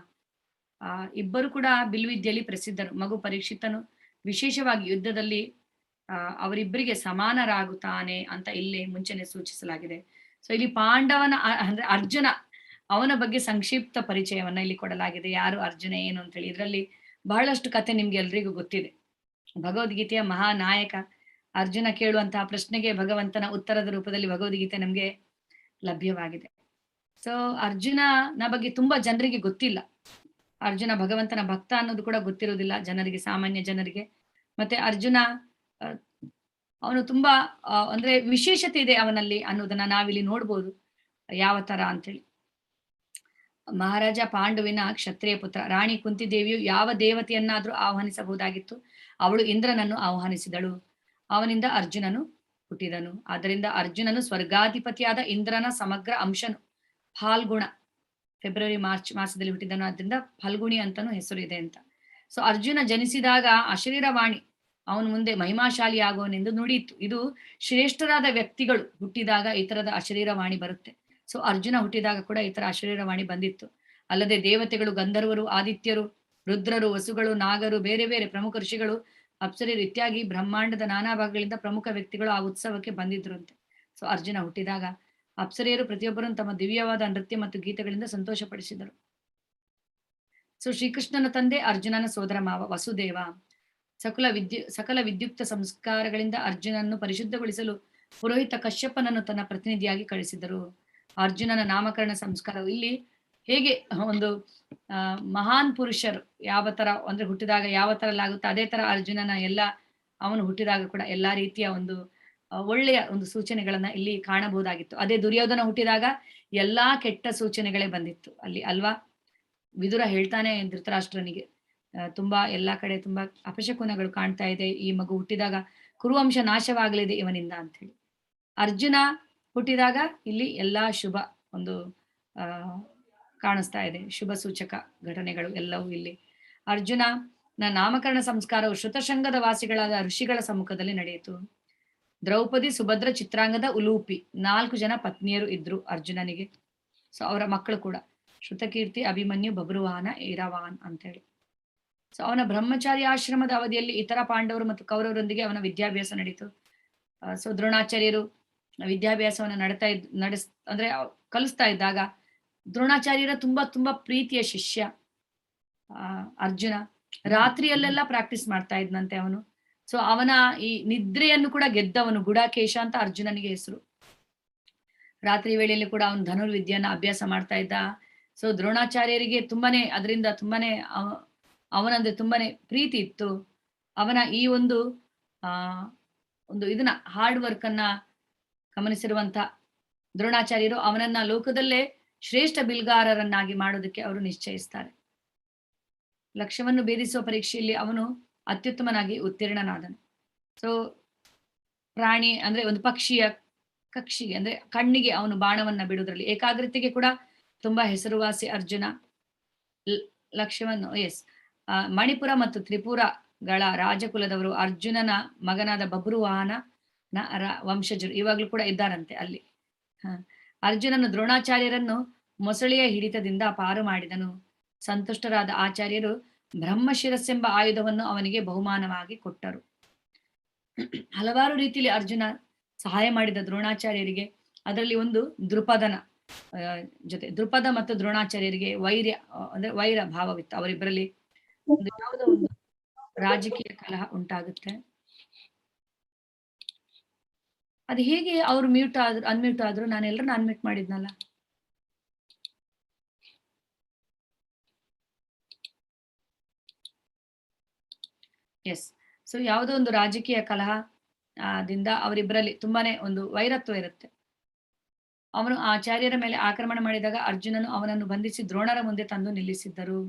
ಇಬ್ಬರು ಕೂಡ ಬಿಲ್ವಿದ್ಯೆಯಲ್ಲಿ ಪ್ರಸಿದ್ಧರು. ಮಗು ಪರೀಕ್ಷಿತನು ವಿಶೇಷವಾಗಿ ಯುದ್ಧದಲ್ಲಿ ಅವರಿಬ್ಬರಿಗೆ ಸಮಾನರಾಗುತ್ತಾನೆ ಅಂತ ಇಲ್ಲಿ ಮುಂಚೆನೆ ಸೂಚಿಸಲಾಗಿದೆ. ಸೊ ಇಲ್ಲಿ ಪಾಂಡವನ ಅಂದ್ರೆ ಅರ್ಜುನ, ಅವನ ಬಗ್ಗೆ ಸಂಕ್ಷಿಪ್ತ ಪರಿಚಯವನ್ನ ಇಲ್ಲಿ ಕೊಡಲಾಗಿದೆ. ಯಾರು ಅರ್ಜುನ ಏನು ಅಂತ ಹೇಳಿ. ಇದರಲ್ಲಿ ಬಹಳಷ್ಟು ಕತೆ ನಿಮ್ಗೆ ಎಲ್ರಿಗೂ ಗೊತ್ತಿದೆ. ಭಗವದ್ಗೀತೆಯ ಮಹಾನಾಯಕ ಅರ್ಜುನ ಕೇಳುವಂತಹ ಪ್ರಶ್ನೆಗೆ ಭಗವಂತನ ಉತ್ತರದ ರೂಪದಲ್ಲಿ ಭಗವದ್ಗೀತೆ ನಮ್ಗೆ ಲಭ್ಯವಾಗಿದೆ. ಸೊ ಅರ್ಜುನನ ಬಗ್ಗೆ ತುಂಬಾ ಜನರಿಗೆ ಗೊತ್ತಿಲ್ಲ. ಅರ್ಜುನ ಭಗವಂತನ ಭಕ್ತ ಅನ್ನೋದು ಕೂಡ ಗೊತ್ತಿರೋದಿಲ್ಲ ಜನರಿಗೆ, ಸಾಮಾನ್ಯ ಜನರಿಗೆ. ಮತ್ತೆ ಅರ್ಜುನ ಅವನು ತುಂಬಾ ಅಂದ್ರೆ ವಿಶೇಷತೆ ಇದೆ ಅವನಲ್ಲಿ ಅನ್ನೋದನ್ನ ನಾವಿಲ್ಲಿ ನೋಡ್ಬೋದು. ಯಾವ ತರ ಅಂತೇಳಿ, ಮಹಾರಾಜ ಪಾಂಡುವಿನ ಕ್ಷತ್ರಿಯ ಪುತ್ರ. ರಾಣಿ ಕುಂತಿದೇವಿಯು ಯಾವ ದೇವತೆಯನ್ನಾದ್ರೂ ಆಹ್ವಾನಿಸಬಹುದಾಗಿತ್ತು, ಅವಳು ಇಂದ್ರನನ್ನು ಆಹ್ವಾನಿಸಿದಳು. ಅವನಿಂದ ಅರ್ಜುನನು ಹುಟ್ಟಿದನು. ಆದ್ದರಿಂದ ಅರ್ಜುನನು ಸ್ವರ್ಗಾಧಿಪತಿಯಾದ ಇಂದ್ರನ ಸಮಗ್ರ ಅಂಶನು. ಫಾಲ್ಗುಣ, ಫೆಬ್ರವರಿ ಮಾರ್ಚ್ ಮಾಸದಲ್ಲಿ ಹುಟ್ಟಿದನು. ಆದ್ರಿಂದ ಫಲ್ಗುಣಿ ಅಂತಾನು ಹೆಸರು ಇದೆ ಅಂತ. ಸೊ ಅರ್ಜುನ ಜನಿಸಿದಾಗ ಅಶರೀರವಾಣಿ ಅವನು ಮುಂದೆ ಮಹಿಮಾಶಾಲಿ ಆಗುವನೆಂದು ನುಡಿಯಿತು. ಇದು ಶ್ರೇಷ್ಠರಾದ ವ್ಯಕ್ತಿಗಳು ಹುಟ್ಟಿದಾಗ ಈ ತರದ ಅಶರೀರವಾಣಿ ಬರುತ್ತೆ. ಸೊ ಅರ್ಜುನ ಹುಟ್ಟಿದಾಗ ಕೂಡ ಈ ತರ ಅಶರೀರವಾಣಿ ಬಂದಿತ್ತು. ಅಲ್ಲದೆ ದೇವತೆಗಳು, ಗಂಧರ್ವರು, ಆದಿತ್ಯರು, ರುದ್ರರು, ವಸುಗಳು, ನಾಗರು, ಬೇರೆ ಬೇರೆ ಪ್ರಮುಖ ಋಷಿಗಳು, ಅಪ್ಸರೆಯರು ಇತ್ಯಾದಿ ಬ್ರಹ್ಮಾಂಡದ ನಾನಾ ಭಾಗಗಳಿಂದ ಪ್ರಮುಖ ವ್ಯಕ್ತಿಗಳು ಆ ಉತ್ಸವಕ್ಕೆ ಬಂದಿದ್ರಂತೆ. ಸೊ ಅರ್ಜುನ ಹುಟ್ಟಿದಾಗ ಅಪ್ಸರೆಯರು ಪ್ರತಿಯೊಬ್ಬರನ್ನು ತಮ್ಮ ದಿವ್ಯವಾದ ನೃತ್ಯ ಮತ್ತು ಗೀತೆಗಳಿಂದ ಸಂತೋಷಪಡಿಸಿದರು. ಸೊ ಶ್ರೀಕೃಷ್ಣನ ತಂದೆ ಅರ್ಜುನನ ಸೋದರ ಮಾವ ವಸುದೇವ. ಸಕಲ ವಿದ್ಯುಕ್ತ ಸಂಸ್ಕಾರಗಳಿಂದ ಅರ್ಜುನನ್ನು ಪರಿಶುದ್ಧಗೊಳಿಸಲು ಪುರೋಹಿತ ಕಶ್ಯಪನನ್ನು ತನ್ನ ಪ್ರತಿನಿಧಿಯಾಗಿ ಕಳಿಸಿದರು. ಅರ್ಜುನನ ನಾಮಕರಣ ಸಂಸ್ಕಾರವು ಇಲ್ಲಿ ಹೇಗೆ ಒಂದು ಮಹಾನ್ ಪುರುಷರು ಯಾವ ತರ ಅಂದ್ರೆ ಹುಟ್ಟಿದಾಗ ಯಾವ ತರ ಆಗುತ್ತೆ, ಅದೇ ತರ ಅರ್ಜುನನ ಅವನು ಹುಟ್ಟಿದಾಗ ಕೂಡ ಎಲ್ಲಾ ರೀತಿಯ ಒಂದು ಒಳ್ಳೆಯ ಒಂದು ಸೂಚನೆಗಳನ್ನ ಇಲ್ಲಿ ಕಾಣಬಹುದಾಗಿತ್ತು. ಅದೇ ದುರ್ಯೋಧನ ಹುಟ್ಟಿದಾಗ ಎಲ್ಲಾ ಕೆಟ್ಟ ಸೂಚನೆಗಳೇ ಬಂದಿತ್ತು ಅಲ್ಲಿ ಅಲ್ವಾ. ವಿದುರ ಹೇಳ್ತಾನೆ ಧೃತರಾಷ್ಟ್ರನಿಗೆ, ತುಂಬಾ ಎಲ್ಲಾ ಕಡೆ ತುಂಬಾ ಅಪಶಕುನಗಳು ಕಾಣ್ತಾ ಇದೆ, ಈ ಮಗು ಹುಟ್ಟಿದಾಗ ಕುರುವಂಶ ನಾಶವಾಗಲಿದೆ ಇವನಿಂದ ಅಂತ ಹೇಳಿ. ಅರ್ಜುನ ಹುಟ್ಟಿದಾಗ ಇಲ್ಲಿ ಎಲ್ಲಾ ಶುಭ ಒಂದು ಕಾಣಿಸ್ತಾ ಇದೆ, ಶುಭ ಸೂಚಕ ಘಟನೆಗಳು ಎಲ್ಲವೂ ಇಲ್ಲಿ. ಅರ್ಜುನನ ನಾಮಕರಣ ಸಂಸ್ಕಾರವು ಶ್ರುತಶೃಂಗದ ವಾಸಿಗಳಾದ ಋಷಿಗಳ ಸಮ್ಮುಖದಲ್ಲಿ ನಡೆಯಿತು. ದ್ರೌಪದಿ, ಸುಭದ್ರ, ಚಿತ್ರಾಂಗದ, ಉಲೂಪಿ 4 ಜನ ಪತ್ನಿಯರು ಇದ್ರು ಅರ್ಜುನನಿಗೆ. ಸೊ ಅವರ ಮಕ್ಕಳು ಕೂಡ ಶ್ರುತಕೀರ್ತಿ, ಅಭಿಮನ್ಯು, ಬಬ್ರುವಾಹನ, ಏರವಾನ್ ಅಂತ ಹೇಳಿ. ಸೊ ಅವನ ಬ್ರಹ್ಮಚಾರಿ ಆಶ್ರಮದ ಅವಧಿಯಲ್ಲಿ ಇತರ ಪಾಂಡವರು ಮತ್ತು ಕೌರವರೊಂದಿಗೆ ಅವನ ವಿದ್ಯಾಭ್ಯಾಸ ನಡೀತು. ಸೊ ದ್ರೋಣಾಚಾರ್ಯರು ವಿದ್ಯಾಭ್ಯಾಸವನ್ನು ಅಂದ್ರೆ ಕಲಿಸ್ತಾ ಇದ್ದಾಗ ದ್ರೋಣಾಚಾರ್ಯರ ತುಂಬಾ ಪ್ರೀತಿಯ ಶಿಷ್ಯ ಅರ್ಜುನ ರಾತ್ರಿಯಲ್ಲೆಲ್ಲ ಪ್ರಾಕ್ಟೀಸ್ ಮಾಡ್ತಾ ಇದ್ನಂತೆ ಅವನು. ಸೊ ಅವನ ಈ ನಿದ್ರೆಯನ್ನು ಕೂಡ ಗೆದ್ದವನು ಗುಡಾಕೇಶ ಅಂತ ಅರ್ಜುನನಿಗೆ ಹೆಸರು. ರಾತ್ರಿ ವೇಳೆಯಲ್ಲಿ ಕೂಡ ಅವನು ಧನುರ್ವಿದ್ಯೆಯನ್ನ ಅಭ್ಯಾಸ ಮಾಡ್ತಾ ಇದ್ದ. ಸೊ ದ್ರೋಣಾಚಾರ್ಯರಿಗೆ ಅದರಿಂದ ತುಂಬಾನೇ ಅವನಂದ್ರೆ ತುಂಬಾನೇ ಪ್ರೀತಿ ಇತ್ತು. ಅವನ ಈ ಒಂದು ಇದನ್ನ ಹಾರ್ಡ್ ವರ್ಕ್ ಅನ್ನ ಗಮನಿಸಿರುವಂತ ದ್ರೋಣಾಚಾರ್ಯರು ಅವನನ್ನ ಲೋಕದಲ್ಲೇ ಶ್ರೇಷ್ಠ ಬಿಲ್ಗಾರರನ್ನಾಗಿ ಮಾಡೋದಕ್ಕೆ ಅವರು ನಿಶ್ಚಯಿಸ್ತಾರೆ. ಲಕ್ಷ್ಯವನ್ನು ಭೇದಿಸುವ ಪರೀಕ್ಷೆಯಲ್ಲಿ ಅವನು ಅತ್ಯುತ್ತಮನಾಗಿ ಉತ್ತೀರ್ಣನಾದನು. ಸೊ ಪ್ರಾಣಿ ಅಂದ್ರೆ ಒಂದು ಪಕ್ಷಿಯ ಕಕ್ಷಿಗೆ ಅಂದ್ರೆ ಕಣ್ಣಿಗೆ ಅವನು ಬಾಣವನ್ನ ಬಿಡುವುದರಲ್ಲಿ ಏಕಾಗ್ರತೆಗೆ ಕೂಡ ತುಂಬಾ ಹೆಸರುವಾಸಿ ಅರ್ಜುನ. ಲಕ್ಷ್ಯವನ್ನು ಮಣಿಪುರ ಮತ್ತು ತ್ರಿಪುರಗಳ ರಾಜಕುಲದವರು ಅರ್ಜುನನ ಮಗನಾದ ಬಬ್ರುವಾಹನ ವಂಶಜರು ಇವಾಗ್ಲೂ ಕೂಡ ಇದ್ದಾರಂತೆ ಅಲ್ಲಿ. ಅರ್ಜುನನು ದ್ರೋಣಾಚಾರ್ಯರನ್ನು ಮೊಸಳೆಯ ಹಿಡಿತದಿಂದ ಪಾರು ಮಾಡಿದನು. ಸಂತುಷ್ಟರಾದ ಆಚಾರ್ಯರು ಬ್ರಹ್ಮಶಿರಸ್ಸೆಂಬ ಆಯುಧವನ್ನು ಅವನಿಗೆ ಬಹುಮಾನವಾಗಿ ಕೊಟ್ಟರು. ಹಲವಾರು ರೀತಿಯಲ್ಲಿ ಅರ್ಜುನ ಸಹಾಯ ಮಾಡಿದ ದ್ರೋಣಾಚಾರ್ಯರಿಗೆ. ಅದರಲ್ಲಿ ಒಂದು ದೃಪದನ ಜೊತೆ ದೃಪದ ಮತ್ತು ದ್ರೋಣಾಚಾರ್ಯರಿಗೆ ವೈರ ಭಾವವಿತ್ತು. ಅವರಿಬ್ಬರಲ್ಲಿ ಯಾವುದೋ ಒಂದು ರಾಜಕೀಯ ಕಲಹ ಉಂಟಾಗುತ್ತೆ. ಅದು ಹೇಗೆ ಅವ್ರು ಅನ್ಮ್ಯೂಟ್ ಆದ್ರು? ನಾನು ಎಲ್ಲರನ್ನ ಅನ್ಮ್ಯೂಟ್ ಮಾಡಿದ್ನಲ್ಲ. ಎಸ್. ಸೊ ಯಾವುದೋ ಒಂದು ರಾಜಕೀಯ ಕಲಹದಿಂದ ಅವರಿಬ್ಬರಲ್ಲಿ ತುಂಬಾನೇ ಒಂದು ವೈರತ್ವ ಇರುತ್ತೆ. ಅವನು ಆಚಾರ್ಯರ ಮೇಲೆ ಆಕ್ರಮಣ ಮಾಡಿದಾಗ ಅರ್ಜುನನು ಅವನನ್ನು ಬಂಧಿಸಿ ದ್ರೋಣರ ಮುಂದೆ ತಂದು ನಿಲ್ಲಿಸಿದ್ದರು.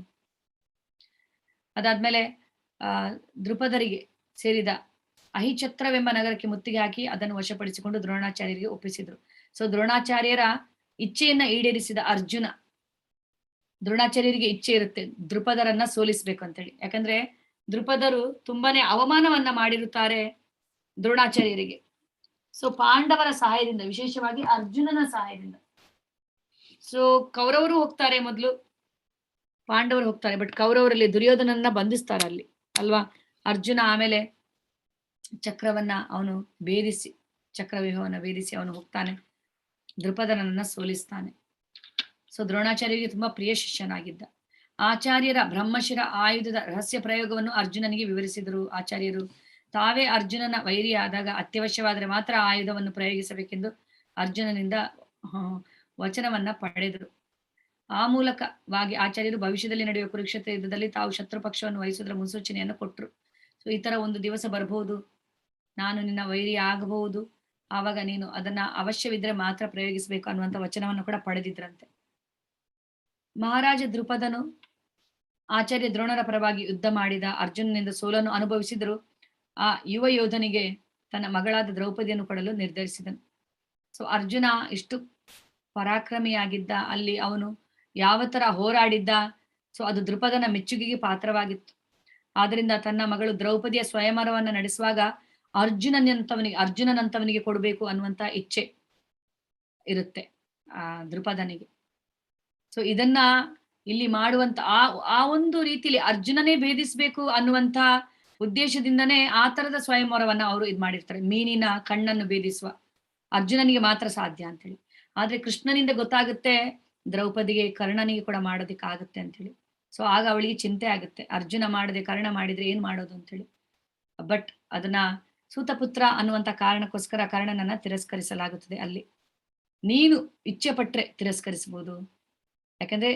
ಅದಾದ್ಮೇಲೆ ದೃಪದರಿಗೆ ಸೇರಿದ ಅಹಿಛತ್ರವೆಂಬ ನಗರಕ್ಕೆ ಮುತ್ತಿಗೆ ಹಾಕಿ ಅದನ್ನು ವಶಪಡಿಸಿಕೊಂಡು ದ್ರೋಣಾಚಾರ್ಯರಿಗೆ ಒಪ್ಪಿಸಿದ್ರು. ಸೊ ದ್ರೋಣಾಚಾರ್ಯರ ಇಚ್ಛೆಯನ್ನ ಈಡೇರಿಸಿದ ಅರ್ಜುನ, ದ್ರೋಣಾಚಾರ್ಯರಿಗೆ ಇಚ್ಛೆ ಇರುತ್ತೆ ದೃಪದರನ್ನ ಸೋಲಿಸ್ಬೇಕು ಅಂತೇಳಿ. ಯಾಕಂದ್ರೆ ದೃಪದರು ತುಂಬಾನೇ ಅವಮಾನವನ್ನ ಮಾಡಿರುತ್ತಾರೆ ದ್ರೋಣಾಚಾರ್ಯರಿಗೆ. ಸೊ ಪಾಂಡವರ ಸಹಾಯದಿಂದ, ವಿಶೇಷವಾಗಿ ಅರ್ಜುನನ ಸಹಾಯದಿಂದ. ಸೊ ಕೌರವರು ಹೋಗ್ತಾರೆ, ಮೊದಲು ಪಾಂಡವರು ಹೋಗ್ತಾರೆ, ಬಟ್ ಕೌರವರಲ್ಲಿ ದುರ್ಯೋಧನನ್ನ ಬಂಧಿಸ್ತಾರೆ ಅಲ್ಲಿ ಅಲ್ವಾ. ಅರ್ಜುನ ಆಮೇಲೆ ಚಕ್ರವನ್ನ ಅವನು ಭೇದಿಸಿ, ಚಕ್ರವ್ಯೂಹವನ್ನು ಭೇದಿಸಿ ಅವನು ಹೋಗ್ತಾನೆ, ದೃಪದನನ್ನ ಸೋಲಿಸ್ತಾನೆ. ಸೊ ದ್ರೋಣಾಚಾರ್ಯರಿಗೆ ತುಂಬಾ ಪ್ರಿಯ ಶಿಷ್ಯನಾಗಿದ್ದ. ಆಚಾರ್ಯರ ಬ್ರಹ್ಮಶಿರ ಆಯುಧದ ರಹಸ್ಯ ಪ್ರಯೋಗವನ್ನು ಅರ್ಜುನನಿಗೆ ವಿವರಿಸಿದರು ಆಚಾರ್ಯರು. ತಾವೇ ಅರ್ಜುನನ ವೈರಿಯಾದಾಗ ಅತ್ಯವಶ್ಯವಾದರೆ ಮಾತ್ರ ಆಯುಧವನ್ನು ಪ್ರಯೋಗಿಸಬೇಕೆಂದು ಅರ್ಜುನನಿಂದ ವಚನವನ್ನ ಪಡೆದರು. ಆ ಮೂಲಕವಾಗಿ ಆಚಾರ್ಯರು ಭವಿಷ್ಯದಲ್ಲಿ ನಡೆಯುವ ಕುರುಕ್ಷೇತ್ರ ಯುದ್ಧದಲ್ಲಿ ತಾವು ಶತ್ರು ಪಕ್ಷವನ್ನು ವಹಿಸುವುದರ ಮುನ್ಸೂಚನೆಯನ್ನು ಕೊಟ್ಟರು. ಸೊ ಈ ತರ ಒಂದು ದಿವಸ ಬರಬಹುದು, ನಾನು ನಿನ್ನ ವೈರಿ ಆಗಬಹುದು, ಆವಾಗ ನೀನು ಅದನ್ನ ಅವಶ್ಯವಿದ್ರೆ ಮಾತ್ರ ಪ್ರಯೋಗಿಸಬೇಕು ಅನ್ನುವಂಥ ವಚನವನ್ನು ಕೂಡ ಪಡೆದಿದ್ರಂತೆ. ಮಹಾರಾಜ ದೃಪದನು ಆಚಾರ್ಯ ದ್ರೋಣರ ಪರವಾಗಿ ಯುದ್ಧ ಮಾಡಿದ ಅರ್ಜುನನಿಂದ ಸೋಲನ್ನು ಅನುಭವಿಸಿದರು. ಆ ಯುವ ಯೋಧನಿಗೆ ತನ್ನ ಮಗಳಾದ ದ್ರೌಪದಿಯನ್ನು ಕೊಡಲು ನಿರ್ಧರಿಸಿದನು. ಸೊ ಅರ್ಜುನ ಇಷ್ಟು ಪರಾಕ್ರಮಿಯಾಗಿದ್ದ, ಅಲ್ಲಿ ಅವನು ಯಾವ ತರ ಹೋರಾಡಿದ್ದ, ಸೊ ಅದು ದೃಪದನ ಮೆಚ್ಚುಗೆಗೆ ಪಾತ್ರವಾಗಿತ್ತು. ಆದ್ರಿಂದ ತನ್ನ ಮಗಳು ದ್ರೌಪದಿಯ ಸ್ವಯಂವರವನ್ನ ನಡೆಸುವಾಗ ಅರ್ಜುನನಂತವನಿಗೆ ಕೊಡ್ಬೇಕು ಅನ್ನುವಂತ ಇಚ್ಛೆ ಇರುತ್ತೆ ಆ ದೃಪದನಿಗೆ. ಸೊ ಇದನ್ನ ಇಲ್ಲಿ ಮಾಡುವಂತ ಆ ಒಂದು ರೀತಿಲಿ ಅರ್ಜುನನೇ ಭೇದಿಸ್ಬೇಕು ಅನ್ನುವಂತ ಉದ್ದೇಶದಿಂದನೇ ಆ ತರದ ಸ್ವಯಂವರವನ್ನ ಅವರು ಇದ್ ಮಾಡಿರ್ತಾರೆ. ಮೀನಿನ ಕಣ್ಣನ್ನು ಭೇದಿಸುವ ಅರ್ಜುನನಿಗೆ ಮಾತ್ರ ಸಾಧ್ಯ ಅಂತ ಹೇಳಿ. ಆದ್ರೆ ಕೃಷ್ಣನಿಂದ ಗೊತ್ತಾಗುತ್ತೆ ದ್ರೌಪದಿಗೆ ಕರ್ಣನಿಗೆ ಕೂಡ ಮಾಡೋದಿಕ್ಕಾಗುತ್ತೆ ಅಂತ ಹೇಳಿ. ಸೊ ಆಗ ಅವಳಿಗೆ ಚಿಂತೆ ಆಗುತ್ತೆ, ಅರ್ಜುನ ಮಾಡದೆ ಕರ್ಣ ಮಾಡಿದ್ರೆ ಏನ್ ಮಾಡೋದು ಅಂತ ಹೇಳಿ. ಬಟ್ ಅದನ್ನ ಸೂತಪುತ್ರ ಅನ್ನುವಂತ ಕಾರಣಕ್ಕೋಸ್ಕರ ಕರ್ಣನನ್ನ ತಿರಸ್ಕರಿಸಲಾಗುತ್ತದೆ. ಅಲ್ಲಿ ನೀನು ಇಚ್ಛೆ ಪಟ್ರೆ ತಿರಸ್ಕರಿಸಬಹುದು, ಯಾಕಂದ್ರೆ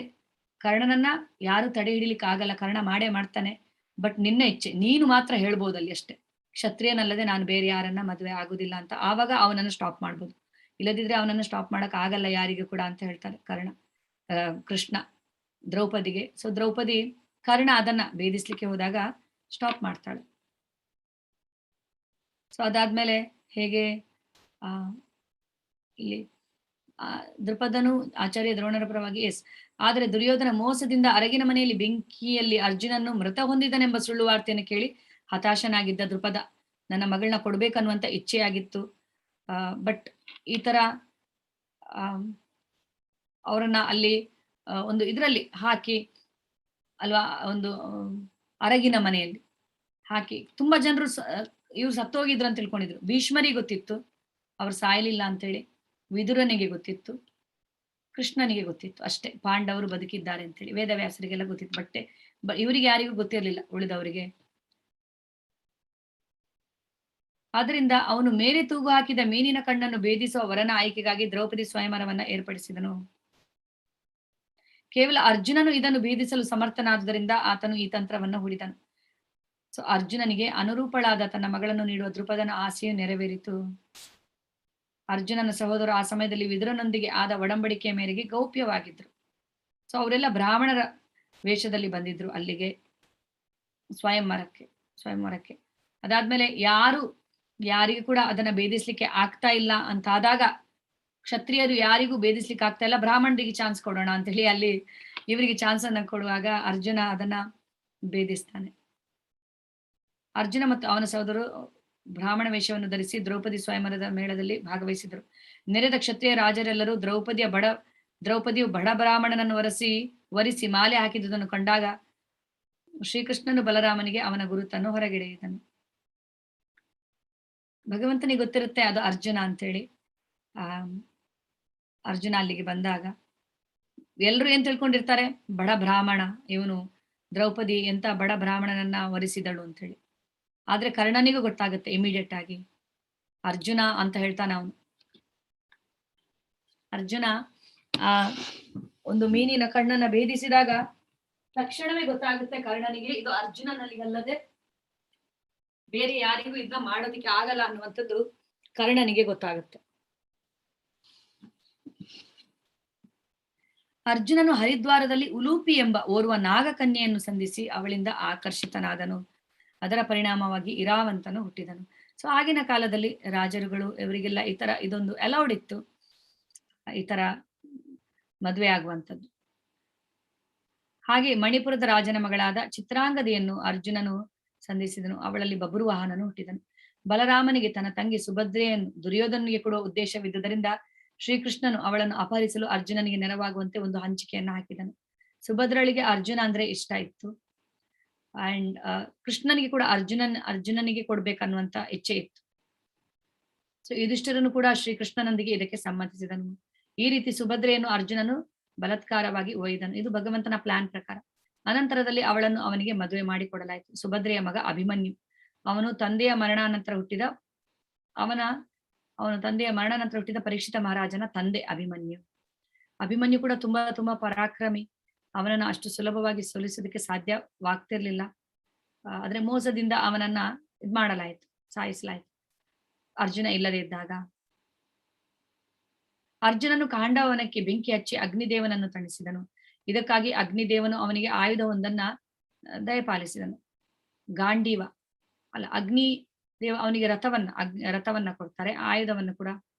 ಕರ್ಣನನ್ನ ಯಾರು ತಡೆ ಹಿಡಿಲಿಕ್ಕೆ ಆಗಲ್ಲ, ಕರ್ಣ ಮಾಡೇ ಮಾಡ್ತಾನೆ. ಬಟ್ ನಿನ್ನ ಇಚ್ಛೆ, ನೀನು ಮಾತ್ರ ಹೇಳ್ಬೋದು ಅಲ್ಲಿ ಅಷ್ಟೇ, ಕ್ಷತ್ರಿಯನಲ್ಲದೆ ನಾನು ಬೇರೆ ಯಾರನ್ನ ಮದುವೆ ಆಗುದಿಲ್ಲ ಅಂತ. ಆವಾಗ ಅವನನ್ನು ಸ್ಟಾಪ್ ಮಾಡ್ಬೋದು, ಇಲ್ಲದಿದ್ರೆ ಅವನನ್ನು ಸ್ಟಾಪ್ ಮಾಡಕ್ ಆಗಲ್ಲ ಯಾರಿಗೂ ಕೂಡ ಅಂತ ಹೇಳ್ತಾರೆ ಕೃಷ್ಣ ದ್ರೌಪದಿಗೆ. ಸೊ ದ್ರೌಪದಿ ಕರ್ಣ ಅದನ್ನ ಭೇದಿಸ್ಲಿಕ್ಕೆ ಹೋದಾಗ ಸ್ಟಾಪ್ ಮಾಡ್ತಾಳೆ. ಸೊ ಅದಾದ್ಮೇಲೆ ಹೇಗೆ ಇಲ್ಲಿ ದೃಪದನು ಆಚಾರ್ಯ ದ್ರೋಣರ ಪರವಾಗಿ ಆದರೆ ದುರ್ಯೋಧನ ಮೋಸದಿಂದ ಅರಗಿನ ಮನೆಯಲ್ಲಿ ಬೆಂಕಿಯಲ್ಲಿ ಅರ್ಜುನನ್ನು ಮೃತ ಹೊಂದಿದನೆಂಬ ಸುಳ್ಳು ವಾರ್ತೆಯನ್ನು ಕೇಳಿ ಹತಾಶನಾಗಿದ್ದ ದೃಪದ ನನ್ನ ಮಗಳನ್ನ ಕೊಡ್ಬೇಕನ್ನುವಂತ ಇಚ್ಛೆಯಾಗಿತ್ತು. ಬಟ್ ಈ ತರ ಅವರನ್ನ ಅಲ್ಲಿ ಒಂದು ಇದರಲ್ಲಿ ಹಾಕಿ ಅಲ್ವಾ, ಒಂದು ಅರಗಿನ ಮನೆಯಲ್ಲಿ ಹಾಕಿ ತುಂಬಾ ಜನರು ಇವ್ರು ಸತ್ತೋಗಿದ್ರು ಅಂತ ತಿಳ್ಕೊಂಡಿದ್ರು. ಭೀಷ್ಮರಿಗೆ ಗೊತ್ತಿತ್ತು ಅವ್ರು ಸಾಯಲಿಲ್ಲ ಅಂತೇಳಿ, ವಿದುರನಿಗೆ ಗೊತ್ತಿತ್ತು, ಕೃಷ್ಣನಿಗೆ ಗೊತ್ತಿತ್ತು ಅಷ್ಟೇ ಪಾಂಡವರು ಬದುಕಿದ್ದಾರೆ ಅಂತೇಳಿ. ವೇದವ್ಯಾಸರಿಗೆಲ್ಲ ಗೊತ್ತಿತ್ತು, ಇವರಿಗೆ ಯಾರಿಗೂ ಗೊತ್ತಿರಲಿಲ್ಲ ಉಳಿದವರಿಗೆ. ಆದ್ರಿಂದ ಅವನು ಮೇಲೆ ತೂಗು ಹಾಕಿದ ಮೀನಿನ ಕಣ್ಣನ್ನು ಭೇದಿಸುವ ವರನ ಆಯ್ಕೆಗಾಗಿ ದ್ರೌಪದಿ ಸ್ವಯಂವರವನ್ನ ಏರ್ಪಡಿಸಿದನು. ಕೇವಲ ಅರ್ಜುನನು ಇದನ್ನು ಭೇದಿಸಲು ಸಮರ್ಥನಾದುದರಿಂದ ಆತನು ಈ ತಂತ್ರವನ್ನು ಹೂಡಿದನು. ಸೊ ಅರ್ಜುನನಿಗೆ ಅನುರೂಪಳಾದ ತನ್ನ ಮಗಳನ್ನು ನೀಡುವ ದೃಪದನ ಆಸೆಯು ನೆರವೇರಿತು. ಅರ್ಜುನನ ಸಹೋದರ ಆ ಸಮಯದಲ್ಲಿ ವಿದುರನೊಂದಿಗೆ ಆದ ಒಡಂಬಡಿಕೆಯ ಮೇರೆಗೆ ಗೌಪ್ಯವಾಗಿದ್ರು. ಸೊ ಅವರೆಲ್ಲ ಬ್ರಾಹ್ಮಣರ ವೇಷದಲ್ಲಿ ಬಂದಿದ್ರು ಅಲ್ಲಿಗೆ ಸ್ವಯಂವರಕ್ಕೆ. ಅದಾದ್ಮೇಲೆ ಯಾರಿಗೂ ಕೂಡ ಅದನ್ನ ಭೇದಿಸ್ಲಿಕ್ಕೆ ಆಗ್ತಾ ಇಲ್ಲ ಅಂತಾದಾಗ, ಕ್ಷತ್ರಿಯರು ಯಾರಿಗೂ ಭೇದಿಸ್ಲಿಕ್ಕೆ ಆಗ್ತಾ ಇಲ್ಲ, ಬ್ರಾಹ್ಮಣರಿಗೆ ಚಾನ್ಸ್ ಕೊಡೋಣ ಅಂತ ಹೇಳಿ ಅಲ್ಲಿ ಇವರಿಗೆ ಚಾನ್ಸ್ ಅನ್ನ ಕೊಡುವಾಗ ಅರ್ಜುನ ಅದನ್ನ ಭೇದಿಸ್ತಾನೆ. ಅರ್ಜುನ ಮತ್ತು ಅವನ ಸಹೋದರರು ಬ್ರಾಹ್ಮಣ ವೇಷವನ್ನು ಧರಿಸಿ ದ್ರೌಪದಿ ಸ್ವಯಂವರದ ಮೇಳದಲ್ಲಿ ಭಾಗವಹಿಸಿದರು. ನೆರೆದ ಕ್ಷತ್ರಿಯ ರಾಜರೆಲ್ಲರೂ ದ್ರೌಪದಿಯು ಬಡ ಬ್ರಾಹ್ಮಣನನ್ನು ವರಿಸಿ ಮಾಲೆ ಹಾಕಿದುದನ್ನು ಕಂಡಾಗ ಶ್ರೀಕೃಷ್ಣನು ಬಲರಾಮನಿಗೆ ಅವನ ಗುರುತನ್ನು ಹೊರಗೆಳೆಯಿದನು. ಭಗವಂತನಿಗೆ ಗೊತ್ತಿರುತ್ತೆ ಅದು ಅರ್ಜುನ ಅಂತೇಳಿ. ಅರ್ಜುನ ಅಲ್ಲಿಗೆ ಬಂದಾಗ ಎಲ್ರು ಏನ್ ತಿಳ್ಕೊಂಡಿರ್ತಾರೆ, ಬಡ ಬ್ರಾಹ್ಮಣ ಇವನು, ದ್ರೌಪದಿ ಎಂತ ಬಡ ಬ್ರಾಹ್ಮಣನನ್ನ ವರಿಸಿದಳು ಅಂತ ಹೇಳಿ. ಆದ್ರೆ ಕರ್ಣನಿಗೂ ಗೊತ್ತಾಗುತ್ತೆ ಇಮಿಡಿಯೇಟ್ ಆಗಿ, ಅರ್ಜುನ ಅಂತ ಹೇಳ್ತಾನೆ ಅವನು. ಅರ್ಜುನ ಒಂದು ಮೀನಿನ ಕಣ್ಣನ್ನ ಭೇದಿಸಿದಾಗ ತಕ್ಷಣವೇ ಗೊತ್ತಾಗುತ್ತೆ ಕರ್ಣನಿಗೆ ಇದು ಅರ್ಜುನನಲ್ಲಿಗಲ್ಲದೆ ಬೇರೆ ಯಾರಿಗೂ ಇದನ್ನ ಮಾಡೋದಿಕ್ಕೆ ಆಗಲ್ಲ ಅನ್ನುವಂಥದ್ದು ಕರ್ಣನಿಗೆ ಗೊತ್ತಾಗುತ್ತೆ. ಅರ್ಜುನನು ಹರಿದ್ವಾರದಲ್ಲಿ ಉಲೂಪಿ ಎಂಬ ಓರ್ವ ನಾಗಕನ್ಯೆಯನ್ನು ಸಂಧಿಸಿ ಅವಳಿಂದ ಆಕರ್ಷಿತನಾದನು. ಅದರ ಪರಿಣಾಮವಾಗಿ ಇರಾವಂತನು ಹುಟ್ಟಿದನು. ಸೊ ಆಗಿನ ಕಾಲದಲ್ಲಿ ರಾಜರುಗಳು ಇವರಿಗೆಲ್ಲ ಇದೊಂದು ಅಲೌಡ್ ಇತ್ತು, ಈ ತರ ಮದುವೆ ಆಗುವಂಥದ್ದು. ಹಾಗೆ ಮಣಿಪುರದ ರಾಜನ ಮಗಳಾದ ಚಿತ್ರಾಂಗದೆಯನ್ನು ಅರ್ಜುನನು ಸಂಧಿಸಿದನು. ಅವಳಲ್ಲಿ ಬಬ್ರುವಾಹನನು ಹುಟ್ಟಿದನು. ಬಲರಾಮನಿಗೆ ತನ್ನ ತಂಗಿ ಸುಭದ್ರೆಯನ್ನು ದುರ್ಯೋಧನಿಗೆ ಕೊಡುವ ಉದ್ದೇಶವಿದ್ದುದರಿಂದ ಶ್ರೀಕೃಷ್ಣನು ಅವಳನ್ನು ಅಪಹರಿಸಲು ಅರ್ಜುನನಿಗೆ ನೆರವಾಗುವಂತೆ ಒಂದು ಹಂಚಿಕೆಯನ್ನು ಹಾಕಿದನು. ಸುಭದ್ರಳಿಗೆ ಅರ್ಜುನ ಅಂದ್ರೆ ಇಷ್ಟ ಇತ್ತು, ಅಂಡ್ ಕೃಷ್ಣನಿಗೆ ಕೂಡ ಅರ್ಜುನನಿಗೆ ಕೊಡ್ಬೇಕನ್ನುವಂತ ಇಚ್ಛೆ ಇತ್ತು. ಸೊ ಯುಧಿಷ್ಠಿರನು ಕೂಡ ಶ್ರೀಕೃಷ್ಣನೊಂದಿಗೆ ಇದಕ್ಕೆ ಸಮ್ಮತಿಸಿದನು. ಈ ರೀತಿ ಸುಭದ್ರೆಯನ್ನು ಅರ್ಜುನನು ಬಲಾತ್ಕಾರವಾಗಿ ಒಯ್ದನು. ಇದು ಭಗವಂತನ ಪ್ಲಾನ್ ಪ್ರಕಾರ. ಅನಂತರದಲ್ಲಿ ಅವಳನ್ನು ಅವನಿಗೆ ಮದುವೆ ಮಾಡಿಕೊಡಲಾಯಿತು. ಸುಭದ್ರೆಯ ಮಗ ಅಭಿಮನ್ಯು. ಅವನು ತಂದೆಯ ಮರಣಾನಂತರ ಹುಟ್ಟಿದ ಪರೀಕ್ಷಿತ ಮಹಾರಾಜನ ತಂದೆ ಅಭಿಮನ್ಯು. ಅಭಿಮನ್ಯು ಕೂಡ ತುಂಬಾ ಪರಾಕ್ರಮಿ. ಅವನನ್ನು ಅಷ್ಟು ಸುಲಭವಾಗಿ ಸೋಲಿಸೋದಕ್ಕೆ ಸಾಧ್ಯವಾಗ್ತಿರ್ಲಿಲ್ಲ. ಆದ್ರೆ ಮೋಸದಿಂದ ಅವನನ್ನ ಮಾಡಲಾಯಿತು, ಸಾಯಿಸಲಾಯಿತು ಅರ್ಜುನ ಇಲ್ಲದೆ ಇದ್ದಾಗ. ಅರ್ಜುನನು ಕಾಂಡವನಕ್ಕೆ ಬೆಂಕಿ ಹಚ್ಚಿ ಅಗ್ನಿದೇವನನ್ನು ತಣಿಸಿದನು. ಇದಕ್ಕಾಗಿ ಅಗ್ನಿದೇವನು ಅವನಿಗೆ ಆಯುಧವೊಂದನ್ನ ದಯಪಾಲಿಸಿದನು. ಗಾಂಡೀವ ಅಲ್ಲ, ಅಗ್ನಿದೇವ ಅವನಿಗೆ ರಥವನ್ನ ಕೊಡ್ತಾರೆ, ಆಯುಧವನ್ನು ಕೂಡ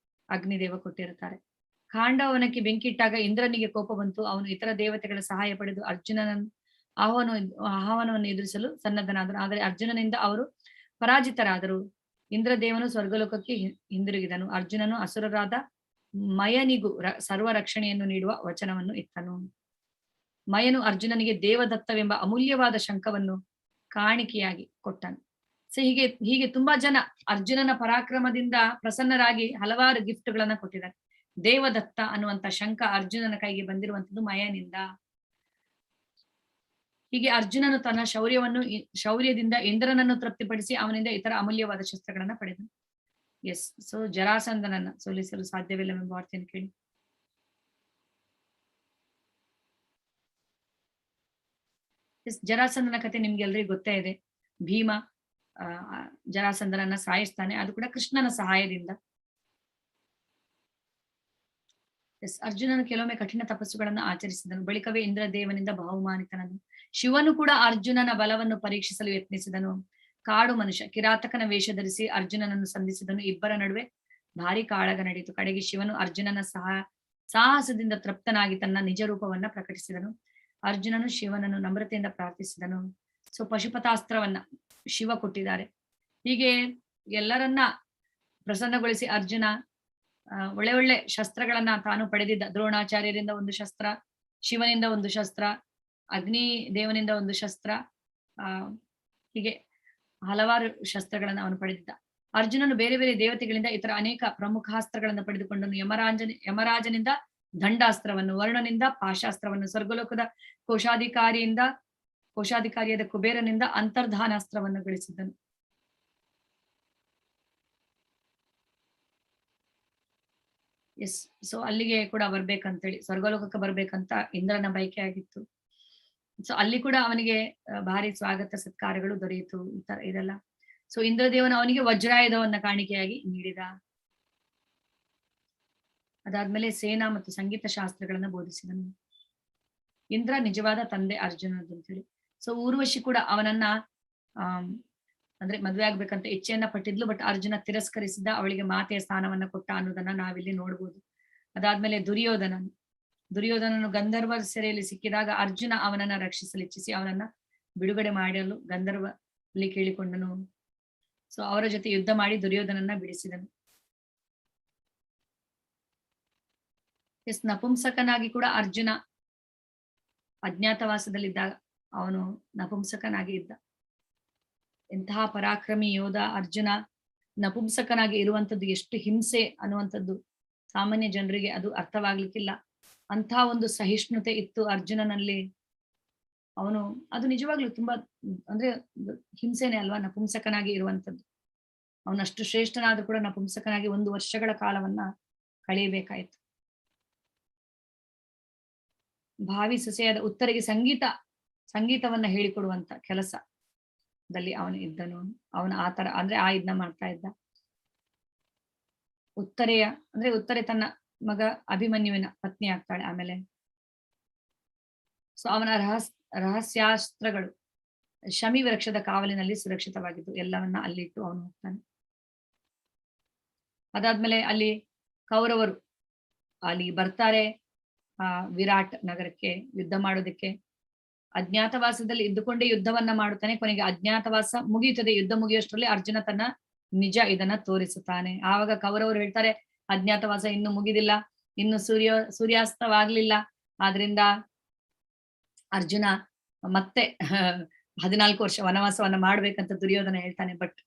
ಅಗ್ನಿದೇವ ಕೊಟ್ಟಿರುತ್ತಾರೆ. ಕಾಂಡವನಕ್ಕೆ ಬೆಂಕಿ ಇಟ್ಟಾಗ ಇಂದ್ರನಿಗೆ ಕೋಪ ಬಂತು. ಅವನು ಇತರ ದೇವತೆಗಳ ಸಹಾಯ ಪಡೆದು ಆಹ್ವಾನವನ್ನು ಎದುರಿಸಲು ಸನ್ನದ್ಧನಾದನು. ಆದರೆ ಅರ್ಜುನನಿಂದ ಅವರು ಪರಾಜಿತರಾದರು. ಇಂದ್ರದೇವನು ಸ್ವರ್ಗಲೋಕಕ್ಕೆ ಹಿಂದಿರುಗಿದನು. ಅರ್ಜುನನು ಅಸುರರಾದ ಮಯನಿಗೂ ಸರ್ವ ರಕ್ಷಣೆಯನ್ನು ನೀಡುವ ವಚನವನ್ನು ಇತ್ತನು. ಮಯನು ಅರ್ಜುನನಿಗೆ ದೇವದತ್ತವೆಂಬ ಅಮೂಲ್ಯವಾದ ಶಂಖವನ್ನು ಕಾಣಿಕೆಯಾಗಿ ಕೊಟ್ಟನು. ಸೊ ಹೀಗೆ ತುಂಬಾ ಜನ ಅರ್ಜುನನ ಪರಾಕ್ರಮದಿಂದ ಪ್ರಸನ್ನರಾಗಿ ಹಲವಾರು ಗಿಫ್ಟ್ಗಳನ್ನ ಕೊಟ್ಟಿದ್ದಾರೆ. ದೇವದತ್ತ ಅನ್ನುವಂತ ಶಂಖ ಅರ್ಜುನನ ಕೈಗೆ ಬಂದಿರುವಂತದ್ದು ಮಯನಿಂದ. ಹೀಗೆ ಅರ್ಜುನನು ತನ್ನ ಶೌರ್ಯದಿಂದ ಇಂದ್ರನನ್ನು ತೃಪ್ತಿಪಡಿಸಿ ಅವನಿಂದ ಇತರ ಅಮೂಲ್ಯವಾದ ಶಸ್ತ್ರಗಳನ್ನ ಪಡೆದನು. ಎಸ್, ಸೊ ಜರಾಸಂಧನನ್ನ ಸೋಲಿಸಲು ಸಾಧ್ಯವಿಲ್ಲವೆಂಬ ವಾರ್ತೆಯನ್ನು ಕೇಳಿ ಜರಾಸಂಧನ ಕಥೆ ನಿಮ್ಗೆಲ್ರಿಗೂ ಗೊತ್ತೇ ಇದೆ. ಭೀಮ ಜರಾಸಂಧನನ್ನ ಸಾಯಿಸ್ತಾನೆ, ಅದು ಕೂಡ ಕೃಷ್ಣನ ಸಹಾಯದಿಂದ. ಅರ್ಜುನನು ಕೆಲವೊಮ್ಮೆ ಕಠಿಣ ತಪಸ್ಸುಗಳನ್ನು ಆಚರಿಸಿದನು. ಬಳಿಕವೇ ಇಂದ್ರದೇವನಿಂದ ಬಹುಮಾನಿತನನು. ಶಿವನು ಕೂಡ ಅರ್ಜುನನ ಬಲವನ್ನು ಪರೀಕ್ಷಿಸಲು ಯತ್ನಿಸಿದನು. ಕಾಡು ಮನುಷ್ಯ ಕಿರಾತಕನ ವೇಷ ಧರಿಸಿ ಅರ್ಜುನನನ್ನು ಸಂಧಿಸಿದನು. ಇಬ್ಬರ ನಡುವೆ ಭಾರಿ ಕಾಳಗ ನಡೆಯಿತು. ಕಡೆಗೆ ಶಿವನು ಅರ್ಜುನನ ಸಾಹಸದಿಂದ ತೃಪ್ತನಾಗಿ ತನ್ನ ನಿಜ ರೂಪವನ್ನ ಪ್ರಕಟಿಸಿದನು. ಅರ್ಜುನನು ಶಿವನನ್ನು ನಮ್ರತೆಯಿಂದ ಪ್ರಾರ್ಥಿಸಿದನು. ಸೊ ಪಶುಪತಾಸ್ತ್ರವನ್ನ ಶಿವ ಕೊಟ್ಟಿದ್ದಾರೆ. ಹೀಗೆ ಎಲ್ಲರನ್ನ ಪ್ರಸನ್ನಗೊಳಿಸಿ ಅರ್ಜುನ ಒಳ್ಳೆ ಶಸ್ತ್ರಗಳನ್ನ ತಾನು ಪಡೆದಿದ್ದ. ದ್ರೋಣಾಚಾರ್ಯರಿಂದ ಒಂದು ಶಸ್ತ್ರ, ಶಿವನಿಂದ ಒಂದು ಶಸ್ತ್ರ, ಅಗ್ನಿ ದೇವನಿಂದ ಒಂದು ಶಸ್ತ್ರ, ಹೀಗೆ ಹಲವಾರು ಶಸ್ತ್ರಗಳನ್ನ ಅವನು ಪಡೆದಿದ್ದ. ಅರ್ಜುನನು ಬೇರೆ ಬೇರೆ ದೇವತೆಗಳಿಂದ ಇತರ ಅನೇಕ ಪ್ರಮುಖಾಸ್ತ್ರಗಳನ್ನು ಪಡೆದುಕೊಂಡನು. ಯಮರಾಜನಿಂದ ದಂಡಾಸ್ತ್ರವನ್ನು, ವರುಣನಿಂದ ಪಾಶಾಸ್ತ್ರವನ್ನು, ಸ್ವರ್ಗಲೋಕದ ಕೋಶಾಧಿಕಾರಿಯಾದ ಕುಬೇರನಿಂದ ಅಂತರ್ಧಾನಾಸ್ತ್ರವನ್ನು ಗಳಿಸಿದ್ದನು. ಎಸ್, ಸೊ ಅಲ್ಲಿಗೆ ಕೂಡ ಬರ್ಬೇಕಂತೇಳಿ, ಸ್ವರ್ಗಲೋಕಕ್ಕೆ ಬರ್ಬೇಕಂತ ಇಂದ್ರನ ಬಯಕೆ ಆಗಿತ್ತು. ಸೊ ಅಲ್ಲಿ ಕೂಡ ಅವನಿಗೆ ಭಾರಿ ಸ್ವಾಗತ ಸತ್ಕಾರಗಳು ದೊರೆಯಿತು, ಇದೆಲ್ಲ. ಸೊ ಇಂದ್ರದೇವನು ಅವನಿಗೆ ವಜ್ರಾಯುಧವನ್ನ ಕಾಣಿಕೆಯಾಗಿ ನೀಡಿದ. ಅದಾದ್ಮೇಲೆ ಸೇನಾ ಮತ್ತು ಸಂಗೀತ ಶಾಸ್ತ್ರಗಳನ್ನ ಬೋಧಿಸಿದನು. ಇಂದ್ರ ನಿಜವಾದ ತಂದೆ ಅರ್ಜುನದಂತೇಳಿ. ಸೊ ಊರ್ವಶಿ ಕೂಡ ಅವನನ್ನ ಅಂದ್ರೆ ಮದ್ವೆ ಆಗ್ಬೇಕಂತ ಇಚ್ಛೆಯನ್ನ ಪಟ್ಟಿದ್ಲು. ಬಟ್ ಅರ್ಜುನ ತಿರಸ್ಕರಿಸಿದ, ಅವಳಿಗೆ ಮಾತೆಯ ಸ್ಥಾನವನ್ನ ಕೊಟ್ಟ ಅನ್ನೋದನ್ನ ನಾವಿಲ್ಲಿ ನೋಡ್ಬೋದು. ಅದಾದ್ಮೇಲೆ ದುರ್ಯೋಧನನು ಗಂಧರ್ವ ಸೆರೆಯಲ್ಲಿ ಸಿಕ್ಕಿದಾಗ ಅರ್ಜುನ ಅವನನ್ನ ರಕ್ಷಿಸಲು ಇಚ್ಛಿಸಿ ಅವನನ್ನ ಬಿಡುಗಡೆ ಮಾಡಲು ಗಂಧರ್ವಲ್ಲಿ ಕೇಳಿಕೊಂಡನು. ಸೊ ಅವರ ಜೊತೆ ಯುದ್ಧ ಮಾಡಿ ದುರ್ಯೋಧನನ್ನ ಬಿಡಿಸಿದನು. ನಪುಂಸಕನಾಗಿ ಕೂಡ ಅರ್ಜುನ ಅಜ್ಞಾತವಾಸದಲ್ಲಿದ್ದಾಗ ಅವನು ನಪುಂಸಕನಾಗಿ ಇದ್ದ. ಎಂತಹ ಪರಾಕ್ರಮಿ ಯೋಧ ಅರ್ಜುನ. ನಪುಂಸಕನಾಗಿ ಇರುವಂತದ್ದು ಎಷ್ಟು ಹಿಂಸೆ ಅನ್ನುವಂಥದ್ದು ಸಾಮಾನ್ಯ ಜನರಿಗೆ ಅದು ಅರ್ಥವಾಗ್ಲಿಕ್ಕಿಲ್ಲ. ಅಂತಹ ಒಂದು ಸಹಿಷ್ಣುತೆ ಇತ್ತು ಅರ್ಜುನನಲ್ಲಿ. ಅವನು ಅದು ನಿಜವಾಗ್ಲೂ ತುಂಬಾ ಅಂದ್ರೆ ಹಿಂಸೆನೆ ಅಲ್ವಾ ನಪುಂಸಕನಾಗಿ ಇರುವಂತದ್ದು. ಅವನಷ್ಟು ಶ್ರೇಷ್ಠನಾದ್ರೂ ಕೂಡ ನಪುಂಸಕನಾಗಿ 1 ವರ್ಷಗಳ ಕಾಲವನ್ನ ಕಳೆಯಬೇಕಾಯ್ತು. ಭಾವಿ ಸೊಸೆಯಾದ ಉತ್ತರಿಗೆ ಸಂಗೀತವನ್ನ ಹೇಳಿಕೊಡುವಂತ ಕೆಲಸದಲ್ಲಿ ಅವನು ಇದ್ದನು. ಅವನು ಆತರ ಅಂದ್ರೆ ಇದನ್ನ ಮಾಡ್ತಾ ಇದ್ದ. ಉತ್ತರೆ ತನ್ನ ಮಗ ಅಭಿಮನ್ಯುವಿನ ಪತ್ನಿ ಆಗ್ತಾಳೆ. ಆಮೇಲೆ ಸೊ ಅವನ ರಹಸ್ಯಾಸ್ತ್ರಗಳು ಶಮಿ ವೃಕ್ಷದ ಕಾವಲಿನಲ್ಲಿ ಸುರಕ್ಷಿತವಾಗಿದ್ದು ಎಲ್ಲವನ್ನ ಅಲ್ಲಿಟ್ಟು ಅವನು ಹೋಗ್ತಾನೆ. ಅದಾದ್ಮೇಲೆ ಅಲ್ಲಿ ಕೌರವರು ಅಲ್ಲಿ ಬರ್ತಾರೆ ವಿರಾಟ್ ನಗರಕ್ಕೆ ಯುದ್ಧ ಮಾಡೋದಕ್ಕೆ. ಅಜ್ಞಾತವಾಸದಲ್ಲಿ ಇದ್ದುಕೊಂಡೇ ಯುದ್ಧವನ್ನ ಮಾಡುತ್ತಾನೆ. ಕೊನೆಗೆ ಅಜ್ಞಾತವಾಸ ಮುಗಿಯುತ್ತದೆ. ಯುದ್ಧ ಮುಗಿಯೋಷ್ಟರಲ್ಲಿ ಅರ್ಜುನ ತನ್ನ ನಿಜ ಇದನ್ನ ತೋರಿಸುತ್ತಾನೆ. ಆವಾಗ ಕೌರವರು ಹೇಳ್ತಾರೆ, ಅಜ್ಞಾತವಾಸ ಇನ್ನು ಮುಗಿದಿಲ್ಲ, ಇನ್ನು ಸೂರ್ಯಾಸ್ತವಾಗ್ಲಿಲ್ಲ, ಆದ್ರಿಂದ ಅರ್ಜುನ ಮತ್ತೆ 14 ವರ್ಷ ವನವಾಸವನ್ನ ಮಾಡ್ಬೇಕಂತ ದುರ್ಯೋಧನ ಹೇಳ್ತಾನೆ. ಬಟ್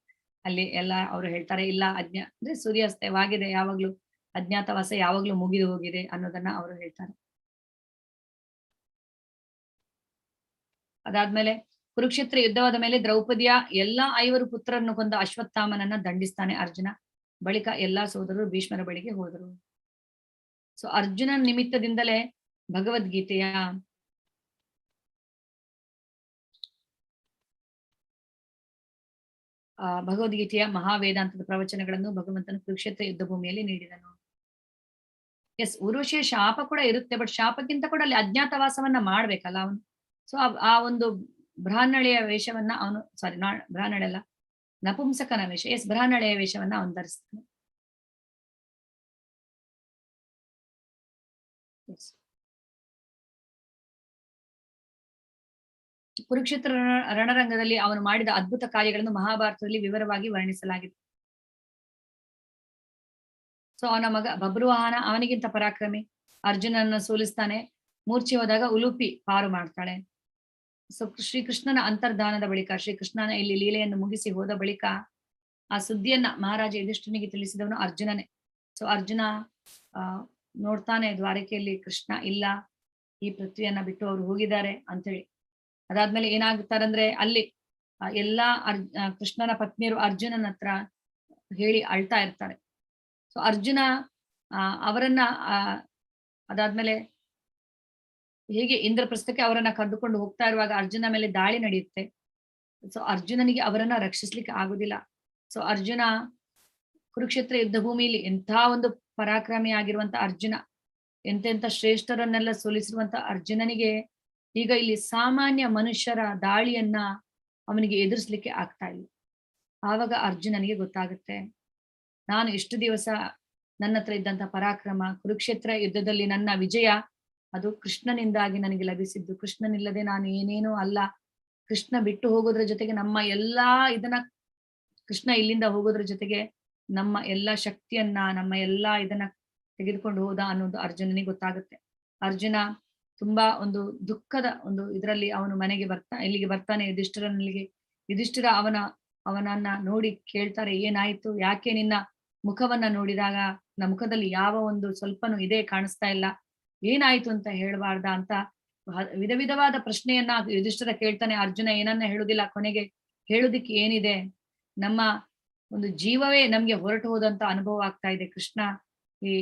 ಅಲ್ಲಿ ಎಲ್ಲ ಅವರು ಹೇಳ್ತಾರೆ, ಇಲ್ಲ ಅಂದ್ರೆ ಸೂರ್ಯಾಸ್ತವಾಗಿದೆ, ಯಾವಾಗ್ಲೂ ಅಜ್ಞಾತವಾಸ ಯಾವಾಗ್ಲೂ ಮುಗಿದು ಹೋಗಿದೆ ಅನ್ನೋದನ್ನ ಅವರು ಹೇಳ್ತಾರೆ. ಅದಾದ್ಮೇಲೆ ಕುರುಕ್ಷೇತ್ರ ಯುದ್ಧವಾದ ಮೇಲೆ ದ್ರೌಪದಿಯ ಎಲ್ಲಾ 5 ಪುತ್ರರನ್ನು ಕೊಂದ ಅಶ್ವತ್ಥಾಮನನ್ನ ದಂಡಿಸ್ತಾನೆ ಅರ್ಜುನ. ಬಳಿಕ ಎಲ್ಲಾ ಸೋದರರು ಭೀಷ್ಮರ ಬಳಿಗೆ ಹೋದರು. ಸೊ ಅರ್ಜುನ ನಿಮಿತ್ತದಿಂದಲೇ ಭಗವದ್ಗೀತೆಯ ಮಹಾವೇದಾಂತದ ಪ್ರವಚನಗಳನ್ನು ಭಗವಂತನು ಕುರುಕ್ಷೇತ್ರ ಯುದ್ಧ ಭೂಮಿಯಲ್ಲಿ ನೀಡಿದನು. ಎಸ್, ಊರ್ವಶಿಯ ಶಾಪ ಕೂಡ ಇರುತ್ತೆ. ಬಟ್ ಶಾಪಕ್ಕಿಂತ ಕೂಡ ಅಲ್ಲಿ ಅಜ್ಞಾತವಾಸವನ್ನ ಮಾಡ್ಬೇಕಲ್ಲ ಅವನು. ಸೊ ಆ ಒಂದು ಬ್ರಾಹ್ಮಣೆಯ ವೇಷವನ್ನ ಅವನು ಬ್ರಾಹ್ಮಣೆಲ್ಲ ನಪುಂಸಕನ ವೇಷ, ಬ್ರಾಹ್ಮಣೆಯ ವೇಷವನ್ನ ಅವನು ಧರಿಸ್ತಾನೆ. ಕುರುಕ್ಷೇತ್ರ ರಣರಂಗದಲ್ಲಿ ಅವನು ಮಾಡಿದ ಅದ್ಭುತ ಕಾರ್ಯಗಳನ್ನು ಮಹಾಭಾರತದಲ್ಲಿ ವಿವರವಾಗಿ ವರ್ಣಿಸಲಾಗಿದೆ. ಸೊ ಅವನ ಮಗ ಬಬ್ರುವಾಹನ ಅವನಿಗಿಂತ ಪರಾಕ್ರಮಿ, ಅರ್ಜುನನ ಸೋಲಿಸ್ತಾನೆ. ಮೂರ್ಛೆ ಹೋದಾಗ ಉಲುಪಿ ಪಾರು ಮಾಡ್ತಾಳೆ. ಸೊ ಶ್ರೀಕೃಷ್ಣನ ಅಂತರ್ಧಾನದ ಬಳಿಕ, ಶ್ರೀಕೃಷ್ಣನ ಇಲ್ಲಿ ಲೀಲೆಯನ್ನು ಮುಗಿಸಿ ಹೋದ ಬಳಿಕ ಆ ಸುದ್ದಿಯನ್ನ ಮಹಾರಾಜ ಯುಧಿಷ್ಠಿರನಿಗೆ ತಿಳಿಸಿದವನು ಅರ್ಜುನನೇ. ಸೊ ಅರ್ಜುನ ನೋಡ್ತಾನೆ ದ್ವಾರಕೆಯಲ್ಲಿ ಕೃಷ್ಣ ಇಲ್ಲ, ಈ ಪೃಥ್ವಿಯನ್ನ ಬಿಟ್ಟು ಅವರು ಹೋಗಿದ್ದಾರೆ ಅಂತ ಹೇಳಿ. ಅದಾದ್ಮೇಲೆ ಏನಾಗುತ್ತಾರಂದ್ರೆ ಅಲ್ಲಿ ಎಲ್ಲಾ ಕೃಷ್ಣನ ಪತ್ನಿಯರು ಅರ್ಜುನನ ಹತ್ರ ಹೇಳಿ ಅಳ್ತಾ ಇರ್ತಾರೆ. ಸೊ ಅರ್ಜುನ ಅವರನ್ನ ಅದಾದ್ಮೇಲೆ ಹೇಗೆ ಇಂದ್ರಪ್ರಸ್ಥಕ್ಕೆ ಅವರನ್ನ ಕರೆದುಕೊಂಡು ಹೋಗ್ತಾ ಇರುವಾಗ ಅರ್ಜುನ ಮೇಲೆ ದಾಳಿ ನಡೆಯುತ್ತೆ. ಸೊ ಅರ್ಜುನನಿಗೆ ಅವರನ್ನ ರಕ್ಷಿಸ್ಲಿಕ್ಕೆ ಆಗುದಿಲ್ಲ. ಸೊ ಅರ್ಜುನ ಕುರುಕ್ಷೇತ್ರ ಯುದ್ಧ ಭೂಮಿಯಲ್ಲಿ ಎಂಥ ಒಂದು ಪರಾಕ್ರಮಿ ಆಗಿರುವಂತ ಅರ್ಜುನ, ಎಂತೆಂಥ ಶ್ರೇಷ್ಠರನ್ನೆಲ್ಲ ಸೋಲಿಸಿರುವಂತ ಅರ್ಜುನನಿಗೆ ಈಗ ಇಲ್ಲಿ ಸಾಮಾನ್ಯ ಮನುಷ್ಯರ ದಾಳಿಯನ್ನ ಅವನಿಗೆ ಎದುರಿಸ್ಲಿಕ್ಕೆ ಆಗ್ತಾ ಇಲ್ಲ. ಆವಾಗ ಅರ್ಜುನನಿಗೆ ಗೊತ್ತಾಗುತ್ತೆ, ನಾನು ಇಷ್ಟು ದಿವಸ ನನ್ನ ಹತ್ರ ಇದ್ದಂತ ಪರಾಕ್ರಮ, ಕುರುಕ್ಷೇತ್ರ ಯುದ್ಧದಲ್ಲಿ ನನ್ನ ವಿಜಯ ಅದು ಕೃಷ್ಣನಿಂದಾಗಿ ನನಗೆ ಲಭಿಸಿದ್ದು. ಕೃಷ್ಣನಿಲ್ಲದೆ ನಾನು ಏನೇನೂ ಅಲ್ಲ. ಕೃಷ್ಣ ಬಿಟ್ಟು ಹೋಗೋದ್ರ ಜೊತೆಗೆ ನಮ್ಮ ಎಲ್ಲಾ ಇದನ್ನ, ಕೃಷ್ಣ ಇಲ್ಲಿಂದ ಹೋಗೋದ್ರ ಜೊತೆಗೆ ನಮ್ಮ ಎಲ್ಲಾ ಶಕ್ತಿಯನ್ನ, ನಮ್ಮ ಎಲ್ಲಾ ಇದನ್ನ ತೆಗೆದುಕೊಂಡು ಹೋದ ಅನ್ನೋದು ಅರ್ಜುನನಿಗೆ ಗೊತ್ತಾಗುತ್ತೆ. ಅರ್ಜುನ ತುಂಬಾ ಒಂದು ದುಃಖದ ಒಂದು ಇದರಲ್ಲಿ ಅವನು ಮನೆಗೆ ಇಲ್ಲಿಗೆ ಬರ್ತಾನೆ ಯುಧಿಷ್ಠಿರನಿಗೆ. ಯುಧಿಷ್ಠಿರ ಅವನನ್ನ ನೋಡಿ ಕೇಳ್ತಾರೆ, ಏನಾಯ್ತು, ಯಾಕೆ ನಿನ್ನ ಮುಖವನ್ನ ನೋಡಿದಾಗ ನನ್ನ ಮುಖದಲ್ಲಿ ಯಾವ ಒಂದು ಸ್ವಲ್ಪನೂ ಇದೇ ಕಾಣಿಸ್ತಾ ಇಲ್ಲ, ಏನಾಯ್ತು ಅಂತ ಹೇಳ್ಬಾರ್ದ ಅಂತ ವಿಧ ವಿಧವಾದ ಪ್ರಶ್ನೆಯನ್ನ ಯುಧಿಷ್ಠಿರ ಕೇಳ್ತಾನೆ. ಅರ್ಜುನ ಏನನ್ನ ಹೇಳುದಿಲ್ಲ. ಕೊನೆಗೆ ಹೇಳುದಿಕ್ಕೆ ಏನಿದೆ, ನಮ್ಮ ಒಂದು ಜೀವವೇ ನಮ್ಗೆ ಹೊರಟು ಹೋದಂತ ಅನುಭವ ಆಗ್ತಾ ಇದೆ. ಕೃಷ್ಣ ಈ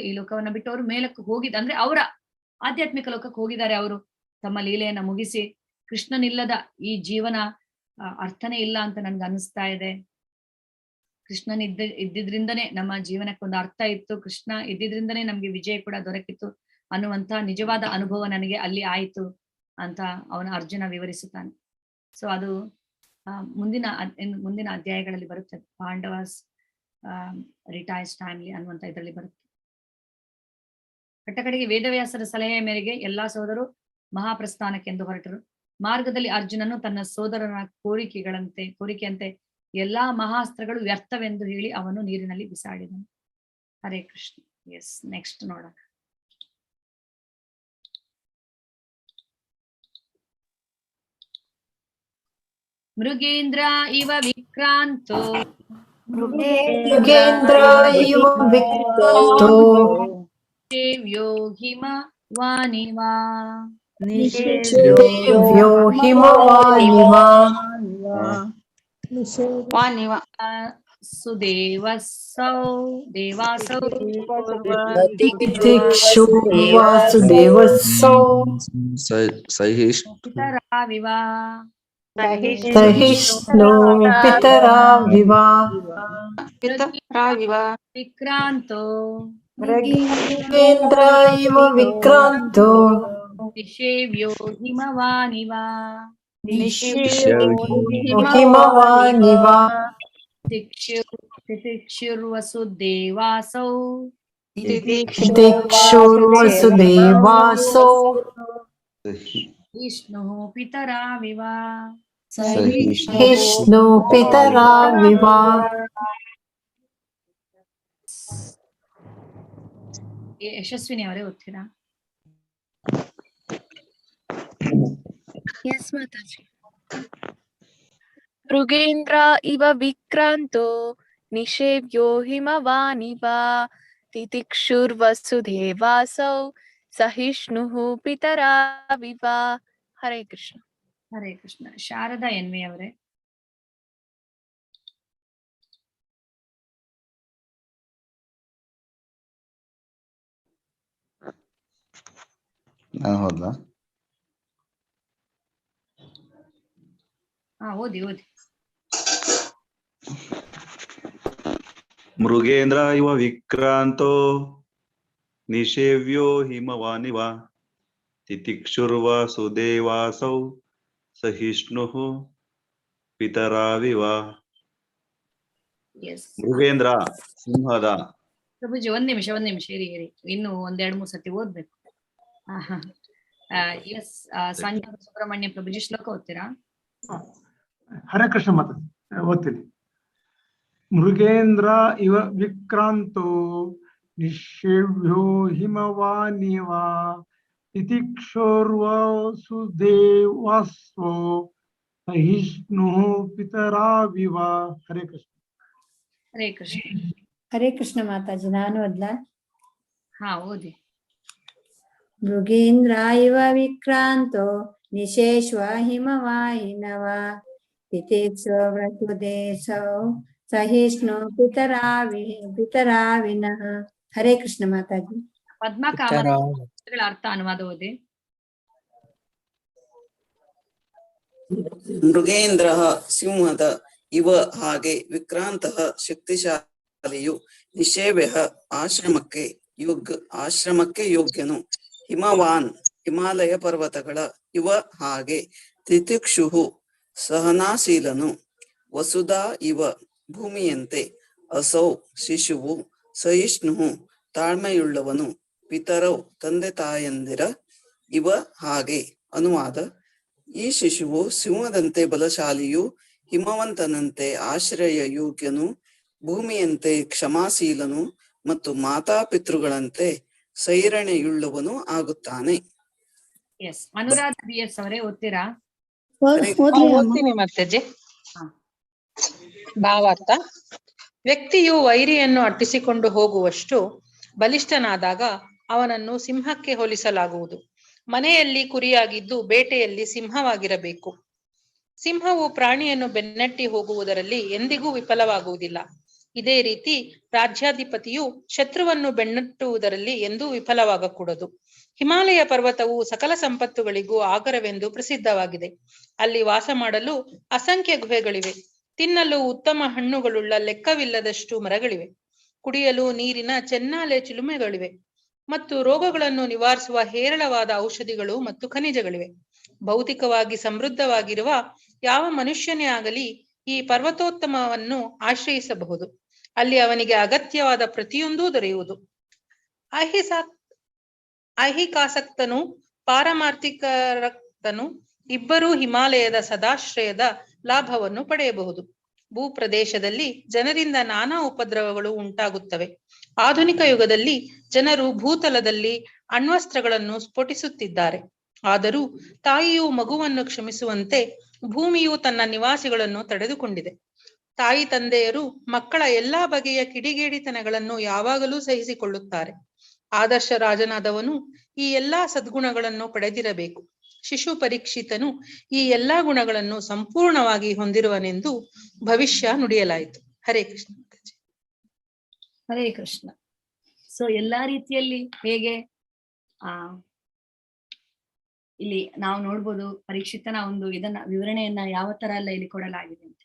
ಈ ಲೋಕವನ್ನ ಬಿಟ್ಟು ಅವರು ಮೇಲಕ್ಕೆ ಹೋಗಿದ್ದ, ಅಂದ್ರೆ ಅವರ ಆಧ್ಯಾತ್ಮಿಕ ಲೋಕಕ್ಕೆ ಹೋಗಿದ್ದಾರೆ. ಅವರು ತಮ್ಮ ಲೀಲೆಯನ್ನ ಮುಗಿಸಿ, ಕೃಷ್ಣನಿಲ್ಲದ ಈ ಜೀವನ ಅರ್ಥನೇ ಇಲ್ಲ ಅಂತ ನನ್ಗೆ ಅನಿಸ್ತಾ ಇದೆ. ಕೃಷ್ಣನ್ ಇದ್ದಿದ್ರಿಂದನೇ ನಮ್ಮ ಜೀವನಕ್ಕೊಂದು ಅರ್ಥ ಇತ್ತು, ಕೃಷ್ಣ ಇದ್ದಿದ್ರಿಂದನೇ ನಮ್ಗೆ ವಿಜಯ ಕೂಡ ದೊರಕಿತ್ತು ಅನ್ನುವಂತ ನಿಜವಾದ ಅನುಭವ ನನಗೆ ಅಲ್ಲಿ ಆಯಿತು ಅಂತ ಅವನ ಅರ್ಜುನ ವಿವರಿಸುತ್ತಾನೆ. ಸೊ ಅದು ಮುಂದಿನ ಅಧ್ಯಾಯಗಳಲ್ಲಿ ಬರುತ್ತದೆ. ಪಾಂಡವಾಸ್ ರಿಟೈರ್ಸ್ ಫ್ಯಾಮಿಲಿ ಅನ್ನುವಂತ ಇದರಲ್ಲಿ ಬರುತ್ತೆ. ಕಟ್ಟಕಡೆಗೆ ವೇದವ್ಯಾಸರ ಸಲಹೆಯ ಮೇರೆಗೆ ಎಲ್ಲಾ ಸೋದರರು ಮಹಾಪ್ರಸ್ಥಾನಕ್ಕೆಂದು ಹೊರಟರು. ಮಾರ್ಗದಲ್ಲಿ ಅರ್ಜುನನು ತನ್ನ ಸೋದರನ ಕೋರಿಕೆಯಂತೆ ಎಲ್ಲಾ ಮಹಾಸ್ತ್ರಗಳು ವ್ಯರ್ಥವೆಂದು ಹೇಳಿ ಅವನು ನೀರಿನಲ್ಲಿ ಬಿಸಾಡಿದನು. ಹರೇ ಕೃಷ್ಣ. ಎಸ್, ನೆಕ್ಸ್ಟ್ ನೋಡೋಣ. ಮೃಗೇಂದ್ರ ಇವ ವಿಕ್ರಾಂತೋ ನಿಷೇವ್ಯೋ ಹಿಮ ವಾನಿವಾ ಸುದೇವಾಸೌ ಪಿತರಾವಿವಾ ಸಹಿಷ್ಣು ಪಿತರಾವಿವಾ ವಿಕ್ರಾಂತೋ ಮೃಗೇಂದ್ರ ಇವ ವಿಕ್ರಾಂತೋ ನಿಷೇವ್ಯೋ ಹಿಮವಾನಿವಾ ತಿತಿಕ್ಷುರ್ವಸುದೇವಾಸೌ ವಿಷ್ಣು ಪಿತರಾವಿವಾ ಸಹಿಷ್ಣು ಪಿತರಾವಿವಾ. ಯಶಸ್ವಿನಿ ಅವರೇ ಓದ್ತೀರಾ? ಎಸ್ ಮಾತಾಜಿ. ಮೃಗೇಂದ್ರ ಇವ ವಿಕ್ರಾಂತೋ ನಿಷೇವ್ಯೋ ಹಿಮವಾನಿವ ತಿತಿಕ್ಷುರ್ವಸುದೇವಾಸೌ ಸಹಿಷ್ಣುಃ ಪಿತರಾವಿವ. ಹರೇ ಕೃಷ್ಣ. ಹರೇ ಕೃಷ್ಣ. ಶಾರದಾ ಎನ್ವಿ ಅವರೇ? ನಾನು ಹೋದ್ಲಾ? ಓದಿ. ಮೃಗೇಂದ್ರ ಇವ ವಿಕ್ರಾಂತೋ ನಿಷೇವ್ಯೋ ಹಿಮವಾನಿವ ತಿತಿಕ್ಷುರ್ವ ಸುದೇವಾಸೌ ಸಹಿಷ್ಣುಃ ಪಿತರಾವಿವ. ಮೃಗೇಂದ್ರ ಸಿಂಹದ. ಪ್ರಭುಜಿ ಒಂದ್ ನಿಮಿಷ ಇರಿ. ಇನ್ನು 1-2-3 ಸತಿ ಓದ್ಬೇಕು. ಎಸ್ ಸಂಜೆ ಸುಬ್ರಹ್ಮಣ್ಯ ಪ್ರಭುಜಿ ಶ್ಲೋಕ ಓದ್ತೀರಾ? ಹರೇ ಕೃಷ್ಣ ಮಾತಾಜಿ, ಓದ್ತೀನಿ. ಮೃಗೇಂದ್ರ ಇವ ವಿಕ್ರಾಂತೋ ನಿಷೇವ್ಯೋ ಹಿಮವಾನಿವ ತಿತಿಕ್ಷೋರ್ವ ಸುದೇವಾಸ್ವೋ ಸಹಿಷ್ಣು ಪಿತರಾವಿವ. ಹರೇ ಕೃಷ್ಣ. ಹರೇ ಕೃಷ್ಣ. ಹರೇ ಕೃಷ್ಣ ಮಾತಾಜಿ, ನಾನು ಓದ್ಲಾ? ಹಾ, ಓದಿ. ಮೃಗೇಂದ್ರ ಇವ ವಿಕ್ರಾಂತೋ ನಿಶೇಶ್ವ ಹಿಮವಾಹಿನವ ತಿತಿಕ್ಷೋ ವಸುದೇಶೋ ಸಹಿಷ್ಣು ಪಿತರಾವಿನಃ. ಹರೇ ಕೃಷ್ಣ ಮಾತಾಜಿ. ಪದ್ಮಕಾಮಗಳ ಅರ್ಥ ಅನುವಾದ ಓದಿ. ಮೃಗೇಂದ್ರ ಸಿಂಹದ ಇವ ಹಾಗೆ, ವಿಕ್ರಾಂತ ಶಕ್ತಿಶಾಲಿಯು, ನಿಷೇವ್ಯ ಆಶ್ರಮಕ್ಕೆ ಯೋಗ್ಯನು, ಹಿಮವಾನ್ ಹಿಮಾಲಯ ಪರ್ವತಗಳ ಇವ ಹಾಗೆ, ತಿತಿಕ್ಷು ಸಹನಾಶೀಲನು, ವಸುಧಾ ಇವ ಭೂಮಿಯಂತೆ, ಅಸೌ ಶಿಶುವು, ಸಹಿಷ್ಣು ತಾಳ್ಮೆಯುಳ್ಳವನು, ಪಿತರೌ ತಂದೆ ತಾಯಂದಿರ ಇವ ಹಾಗೆ. ಅನುವಾದ: ಈ ಶಿಶುವು ಸಿಂಹದಂತೆ ಬಲಶಾಲಿಯು, ಹಿಮವಂತನಂತೆ ಆಶ್ರಯ ಯೋಗ್ಯನು, ಭೂಮಿಯಂತೆ ಕ್ಷಮಾಶೀಲನು ಮತ್ತು ಮಾತಾಪಿತೃಗಳಂತೆ ಸೈರಣೆಯುಳ್ಳವನು ಆಗುತ್ತಾನೆ. ಎಸ್, ಅನುರಾಧ BS ಅವರೇ ಓದ್ತೀರಾ? ಓದ್ತೀನಿ ಮಾತಾಜಿ. ಭಾವಾರ್ಥ: ವ್ಯಕ್ತಿಯು ವೈರಿಯನ್ನು ಅಟ್ಟಿಸಿಕೊಂಡು ಹೋಗುವಷ್ಟು ಬಲಿಷ್ಠನಾದಾಗ ಅವನನ್ನು ಸಿಂಹಕ್ಕೆ ಹೋಲಿಸಲಾಗುವುದು. ಮನೆಯಲ್ಲಿ ಕುರಿಯಾಗಿದ್ದು ಬೇಟೆಯಲ್ಲಿ ಸಿಂಹವಾಗಿರಬೇಕು. ಸಿಂಹವು ಪ್ರಾಣಿಯನ್ನು ಬೆನ್ನಟ್ಟಿ ಹೋಗುವುದರಲ್ಲಿ ಎಂದಿಗೂ ವಿಫಲವಾಗುವುದಿಲ್ಲ. ಇದೇ ರೀತಿ ರಾಜ್ಯಾಧಿಪತಿಯು ಶತ್ರುವನ್ನು ಬೆನ್ನಟ್ಟುವುದರಲ್ಲಿ ಎಂದೂ ವಿಫಲವಾಗಕೂಡದು. ಹಿಮಾಲಯ ಪರ್ವತವು ಸಕಲ ಸಂಪತ್ತುಗಳಿಗೂ ಆಗರವೆಂದು ಪ್ರಸಿದ್ಧವಾಗಿದೆ. ಅಲ್ಲಿ ವಾಸ ಮಾಡಲು ಅಸಂಖ್ಯ ಗುಹೆಗಳಿವೆ. ತಿನ್ನಲು ಉತ್ತಮ ಹಣ್ಣುಗಳುಳ್ಳ ಲೆಕ್ಕವಿಲ್ಲದಷ್ಟು ಮರಗಳಿವೆ. ಕುಡಿಯಲು ನೀರಿನ ಚೆನ್ನಾಲೆ ಚಿಲುಮೆಗಳಿವೆ ಮತ್ತು ರೋಗಗಳನ್ನು ನಿವಾರಿಸುವ ಹೇರಳವಾದ ಔಷಧಿಗಳು ಮತ್ತು ಖನಿಜಗಳಿವೆ. ಭೌತಿಕವಾಗಿ ಸಮೃದ್ಧವಾಗಿರುವ ಯಾವ ಮನುಷ್ಯನೇ ಆಗಲಿ ಈ ಪರ್ವತೋತ್ತಮವನ್ನು ಆಶ್ರಯಿಸಬಹುದು. ಅಲ್ಲಿ ಅವನಿಗೆ ಅಗತ್ಯವಾದ ಪ್ರತಿಯೊಂದೂ ದೊರೆಯುವುದು. ಐಹಿಕಾಸಕ್ತನು ಪಾರಮಾರ್ಥಿಕರಕ್ತನು ಇಬ್ಬರೂ ಹಿಮಾಲಯದ ಸದಾಶ್ರಯದ ಲಾಭವನ್ನು ಪಡೆಯಬಹುದು. ಭೂಪ್ರದೇಶದಲ್ಲಿ ಜನರಿಂದ ನಾನಾ ಉಪದ್ರವಗಳು ಉಂಟಾಗುತ್ತವೆ. ಆಧುನಿಕ ಯುಗದಲ್ಲಿ ಜನರು ಭೂತಲದಲ್ಲಿ ಅಣ್ವಸ್ತ್ರಗಳನ್ನು ಸ್ಫೋಟಿಸುತ್ತಿದ್ದಾರೆ. ಆದರೂ ತಾಯಿಯು ಮಗುವನ್ನು ಕ್ಷಮಿಸುವಂತೆ ಭೂಮಿಯು ತನ್ನ ನಿವಾಸಿಗಳನ್ನು ತಡೆದುಕೊಂಡಿದೆ. ತಾಯಿ ತಂದೆಯರು ಮಕ್ಕಳ ಎಲ್ಲಾ ಬಗೆಯ ಕಿಡಿಗೇಡಿತನಗಳನ್ನು ಯಾವಾಗಲೂ ಸಹಿಸಿಕೊಳ್ಳುತ್ತಾರೆ. ಆದರ್ಶ ರಾಜನಾದವನು ಈ ಎಲ್ಲಾ ಸದ್ಗುಣಗಳನ್ನು ಪಡೆದಿರಬೇಕು. ಶಿಶು ಪರೀಕ್ಷಿತನು ಈ ಎಲ್ಲಾ ಗುಣಗಳನ್ನು ಸಂಪೂರ್ಣವಾಗಿ ಹೊಂದಿರುವನೆಂದು ಭವಿಷ್ಯ ನುಡಿಯಲಾಯಿತು. ಹರೇ ಕೃಷ್ಣ. ಹರೇ ಕೃಷ್ಣ. ಸೊ ಎಲ್ಲಾ ರೀತಿಯಲ್ಲಿ ಹೇಗೆ ಇಲ್ಲಿ ನಾವು ನೋಡ್ಬೋದು ಪರೀಕ್ಷಿತನ ಒಂದು ಇದನ್ನ ವಿವರಣೆಯನ್ನ ಯಾವ ತರ ಎಲ್ಲ ಇಲ್ಲಿ ಕೊಡಲಾಗಿದೆ ಅಂತ.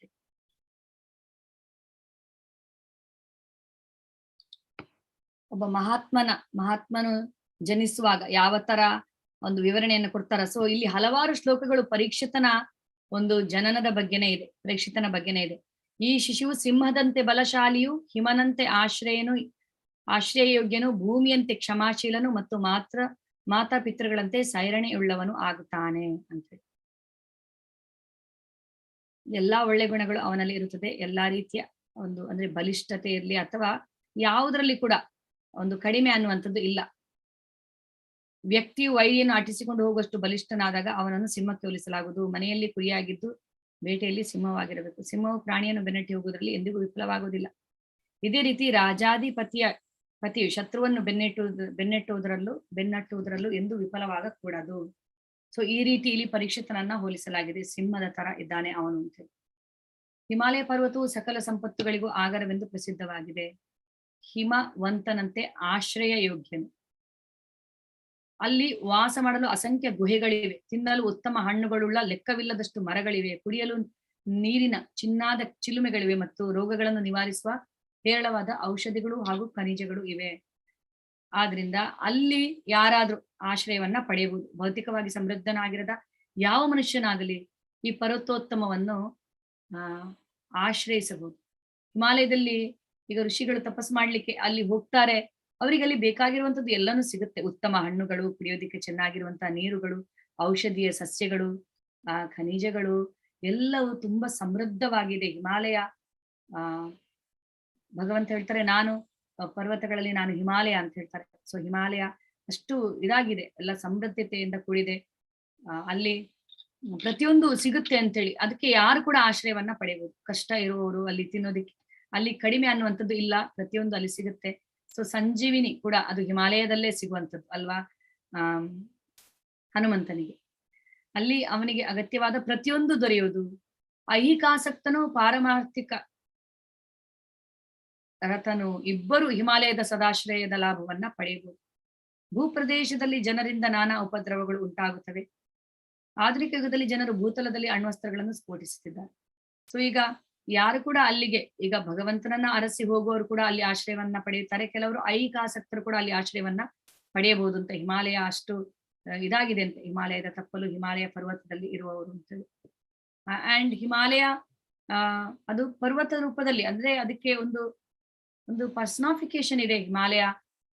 ಒಬ್ಬ ಮಹಾತ್ಮನು ಜನಿಸುವಾಗ ಯಾವ ತರ ಒಂದು ವಿವರಣೆಯನ್ನು ಕೊಡ್ತಾರ. ಸೊ ಇಲ್ಲಿ ಹಲವಾರು ಶ್ಲೋಕಗಳು ಪರೀಕ್ಷಿತನ ಒಂದು ಜನನದ ಬಗ್ಗೆನೇ ಇದೆ, ಪರೀಕ್ಷಿತನ ಬಗ್ಗೆನೇ ಇದೆ. ಈ ಶಿಶುವು ಸಿಂಹದಂತೆ ಬಲಶಾಲಿಯು, ಹಿಮನಂತೆ ಆಶ್ರಯಯೋಗ್ಯನು, ಭೂಮಿಯಂತೆ ಕ್ಷಮಾಶೀಲನು ಮತ್ತು ಮಾತಾಪಿತೃಗಳಂತೆ ಸೈರಣೆಯುಳ್ಳವನು ಆಗುತ್ತಾನೆ ಅಂತ. ಎಲ್ಲಾ ಒಳ್ಳೆ ಗುಣಗಳು ಅವನಲ್ಲಿ ಇರುತ್ತದೆ. ಎಲ್ಲಾ ರೀತಿಯ ಒಂದು ಅಂದ್ರೆ ಬಲಿಷ್ಠತೆ ಇರ್ಲಿ ಅಥವಾ ಯಾವುದರಲ್ಲಿ ಕೂಡ ಒಂದು ಕಡಿಮೆ ಅನ್ನುವಂಥದ್ದು ಇಲ್ಲ. ವ್ಯಕ್ತಿಯು ವೈರಿಯನ್ನು ಅಟ್ಟಿಸಿಕೊಂಡು ಹೋಗುವಷ್ಟು ಬಲಿಷ್ಠನಾದಾಗ ಅವನನ್ನು ಸಿಂಹಕ್ಕೆ ಹೋಲಿಸಲಾಗುವುದು. ಮನೆಯಲ್ಲಿ ಕುರಿಯಾಗಿದ್ದು ಬೇಟೆಯಲ್ಲಿ ಸಿಂಹವಾಗಿರಬೇಕು. ಸಿಂಹವು ಪ್ರಾಣಿಯನ್ನು ಬೆನ್ನಟ್ಟಿ ಹೋಗುವುದರಲ್ಲಿ ಎಂದಿಗೂ ವಿಫಲವಾಗುವುದಿಲ್ಲ. ಇದೇ ರೀತಿ ಪತಿಯು ಶತ್ರುವನ್ನು ಬೆನ್ನಟ್ಟುವುದರಲ್ಲೂ ಎಂದೂ ವಿಫಲವಾಗಕೂಡದು. ಸೊ ಈ ರೀತಿ ಇಲ್ಲಿ ಪರೀಕ್ಷಿತನನ್ನ ಹೋಲಿಸಲಾಗಿದೆ. ಸಿಂಹದ ತರ ಇದ್ದಾನೆ ಅವನು ಅಂತ. ಹಿಮಾಲಯ ಪರ್ವತವು ಸಕಲ ಸಂಪತ್ತುಗಳಿಗೂ ಆಗರವೆಂದು ಪ್ರಸಿದ್ಧವಾಗಿದೆ. ಹಿಮವಂತನಂತೆ ಆಶ್ರಯ ಯೋಗ್ಯನು. ಅಲ್ಲಿ ವಾಸ ಮಾಡಲು ಅಸಂಖ್ಯ ಗುಹೆಗಳಿವೆ. ತಿನ್ನಲು ಉತ್ತಮ ಹಣ್ಣುಗಳುಳ್ಳ ಲೆಕ್ಕವಿಲ್ಲದಷ್ಟು ಮರಗಳಿವೆ. ಕುಡಿಯಲು ನೀರಿನ ಚಿನ್ನಾದ ಚಿಲುಮೆಗಳಿವೆ ಮತ್ತು ರೋಗಗಳನ್ನು ನಿವಾರಿಸುವ ಹೇರಳವಾದ ಔಷಧಿಗಳು ಹಾಗೂ ಖನಿಜಗಳು ಇವೆ. ಆದ್ರಿಂದ ಅಲ್ಲಿ ಯಾರಾದ್ರೂ ಆಶ್ರಯವನ್ನ ಪಡೆಯಬಹುದು. ಭೌತಿಕವಾಗಿ ಸಮೃದ್ಧನಾಗಿರದ ಯಾವ ಮನುಷ್ಯನಾಗಲಿ ಈ ಪರ್ವತೋತ್ತಮವನ್ನು ಆಶ್ರಯಿಸಬಹುದು. ಹಿಮಾಲಯದಲ್ಲಿ ಈಗ ಋಷಿಗಳು ತಪಸ್ ಮಾಡ್ಲಿಕ್ಕೆ ಅಲ್ಲಿ ಹೋಗ್ತಾರೆ. ಅವರಿಗೆ ಅಲ್ಲಿ ಬೇಕಾಗಿರುವಂತದ್ದು ಎಲ್ಲಾನು ಸಿಗುತ್ತೆ. ಉತ್ತಮ ಹಣ್ಣುಗಳು, ಕುಡಿಯೋದಿಕ್ಕೆ ಚೆನ್ನಾಗಿರುವಂತಹ ನೀರುಗಳು, ಔಷಧೀಯ ಸಸ್ಯಗಳು, ಖನಿಜಗಳು ಎಲ್ಲವೂ ತುಂಬಾ ಸಮೃದ್ಧವಾಗಿದೆ ಹಿಮಾಲಯ. ಭಗವಂತ ಹೇಳ್ತಾರೆ, ನಾನು ಪರ್ವತಗಳಲ್ಲಿ ನಾನು ಹಿಮಾಲಯ ಅಂತ ಹೇಳ್ತಾರೆ. ಸೊ ಹಿಮಾಲಯ ಅಷ್ಟು ಇದಾಗಿದೆ, ಎಲ್ಲ ಸಮೃದ್ಧತೆಯಿಂದ ಕೂಡಿದೆ. ಅಲ್ಲಿ ಪ್ರತಿಯೊಂದು ಸಿಗುತ್ತೆ ಅಂತೇಳಿ ಅದಕ್ಕೆ ಯಾರು ಕೂಡ ಆಶ್ರಯವನ್ನ ಪಡೆಯಬಹುದು. ಕಷ್ಟ ಇರುವವರು ಅಲ್ಲಿ ತಿನ್ನೋದಿಕ್ಕೆ ಅಲ್ಲಿ ಕಡಿಮೆ ಅನ್ನುವಂಥದ್ದು ಇಲ್ಲ, ಪ್ರತಿಯೊಂದು ಅಲ್ಲಿ ಸಿಗುತ್ತೆ. ಸೊ ಸಂಜೀವಿನಿ ಕೂಡ ಅದು ಹಿಮಾಲಯದಲ್ಲೇ ಸಿಗುವಂಥದ್ದು ಅಲ್ವಾ. ಹನುಮಂತನಿಗೆ ಅಲ್ಲಿ ಅವನಿಗೆ ಅಗತ್ಯವಾದ ಪ್ರತಿಯೊಂದು ದೊರೆಯುವುದು. ಐಹಿಕಾಸಕ್ತನು ಪಾರಮಾರ್ಥಿಕ ರಥನು ಇಬ್ಬರು ಹಿಮಾಲಯದ ಸದಾಶ್ರಯದ ಲಾಭವನ್ನ ಪಡೆಯಬಹುದು. ಭೂಪ್ರದೇಶದಲ್ಲಿ ಜನರಿಂದ ನಾನಾ ಉಪದ್ರವಗಳು ಉಂಟಾಗುತ್ತವೆ. ಆಧುನಿಕ ಯುಗದಲ್ಲಿ ಜನರು ಭೂತಲದಲ್ಲಿ ಅಣ್ವಸ್ತ್ರಗಳನ್ನು ಸ್ಫೋಟಿಸುತ್ತಿದ್ದಾರೆ. ಸೊ ಈಗ ಯಾರು ಕೂಡ ಅಲ್ಲಿಗೆ ಈಗ ಭಗವಂತನನ್ನ ಅರಸಿ ಹೋಗುವವರು ಕೂಡ ಅಲ್ಲಿ ಆಶ್ರಯವನ್ನ ಪಡೆಯುತ್ತಾರೆ. ಕೆಲವರು ಐಹಿಕಾಸಕ್ತರು ಕೂಡ ಅಲ್ಲಿ ಆಶ್ರಯವನ್ನ ಪಡೆಯಬಹುದು ಅಂತ. ಹಿಮಾಲಯ ಅಷ್ಟು ಇದಾಗಿದೆ ಅಂತ, ಹಿಮಾಲಯದ ತಪ್ಪಲು ಹಿಮಾಲಯ ಪರ್ವತದಲ್ಲಿ ಇರುವವರು ಅಂತೇಳಿ. ಅಂಡ್ ಹಿಮಾಲಯ ಅದು ಪರ್ವತ ರೂಪದಲ್ಲಿ, ಅಂದ್ರೆ ಅದಕ್ಕೆ ಒಂದು ಪರ್ಸನಾಫಿಕೇಶನ್ ಇದೆ.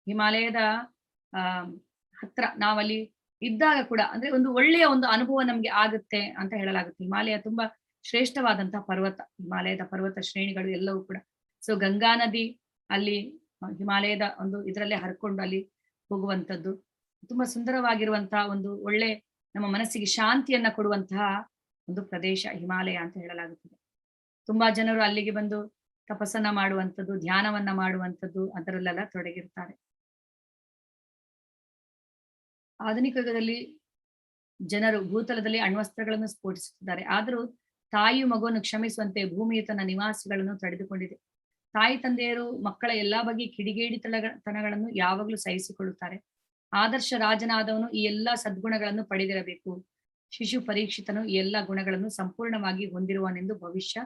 ಹಿಮಾಲಯದ ಹತ್ರ ನಾವಲ್ಲಿ ಇದ್ದಾಗ ಕೂಡ ಅಂದ್ರೆ ಒಂದು ಒಳ್ಳೆಯ ಒಂದು ಅನುಭವ ನಮ್ಗೆ ಆಗುತ್ತೆ ಅಂತ ಹೇಳಲಾಗುತ್ತೆ. ಹಿಮಾಲಯ ತುಂಬಾ ಶ್ರೇಷ್ಠವಾದಂತಹ ಪರ್ವತ, ಹಿಮಾಲಯದ ಪರ್ವತ ಶ್ರೇಣಿಗಳು ಎಲ್ಲವೂ ಕೂಡ. ಸೊ ಗಂಗಾ ನದಿ ಅಲ್ಲಿ ಹಿಮಾಲಯದ ಒಂದು ಇದರಲ್ಲೇ ಹರ್ಕೊಂಡು ಅಲ್ಲಿ ಹೋಗುವಂಥದ್ದು ತುಂಬಾ ಸುಂದರವಾಗಿರುವಂತಹ ಒಂದು ಒಳ್ಳೆ ನಮ್ಮ ಮನಸ್ಸಿಗೆ ಶಾಂತಿಯನ್ನ ಕೊಡುವಂತಹ ಒಂದು ಪ್ರದೇಶ ಹಿಮಾಲಯ ಅಂತ ಹೇಳಲಾಗುತ್ತದೆ. ತುಂಬಾ ಜನರು ಅಲ್ಲಿಗೆ ಬಂದು ತಪಸ್ಸನ್ನ ಮಾಡುವಂಥದ್ದು, ಧ್ಯಾನವನ್ನ ಮಾಡುವಂಥದ್ದು ಅದರಲ್ಲೆಲ್ಲ ತೊಡಗಿರ್ತಾರೆ. ಆಧುನಿಕ ಯುಗದಲ್ಲಿ ಜನರು ಭೂತಲದಲ್ಲಿ ಅಣ್ವಸ್ತ್ರಗಳನ್ನು ಸ್ಫೋಟಿಸುತ್ತಿದ್ದಾರೆ. ಆದರೂ ತಾಯಿಯು ಮಗುವನ್ನು ಕ್ಷಮಿಸುವಂತೆ ಭೂಮಿಯು ತನ್ನ ನಿವಾಸಿಗಳನ್ನು ತಡೆದುಕೊಂಡಿದೆ. ತಾಯಿ ತಂದೆಯರು ಮಕ್ಕಳ ಎಲ್ಲಾ ಬಗೆಯ ಕಿಡಿಗೇಡಿತನಗಳನ್ನು ಯಾವಾಗಲೂ ಸಹಿಸಿಕೊಳ್ಳುತ್ತಾರೆ. ಆದರ್ಶ ರಾಜನಾದವನು ಈ ಎಲ್ಲಾ ಸದ್ಗುಣಗಳನ್ನು ಪಡೆದಿರಬೇಕು. ಶಿಶು ಪರೀಕ್ಷಿತನು ಈ ಎಲ್ಲಾ ಗುಣಗಳನ್ನು ಸಂಪೂರ್ಣವಾಗಿ ಹೊಂದಿರುವನೆಂದು ಭವಿಷ್ಯ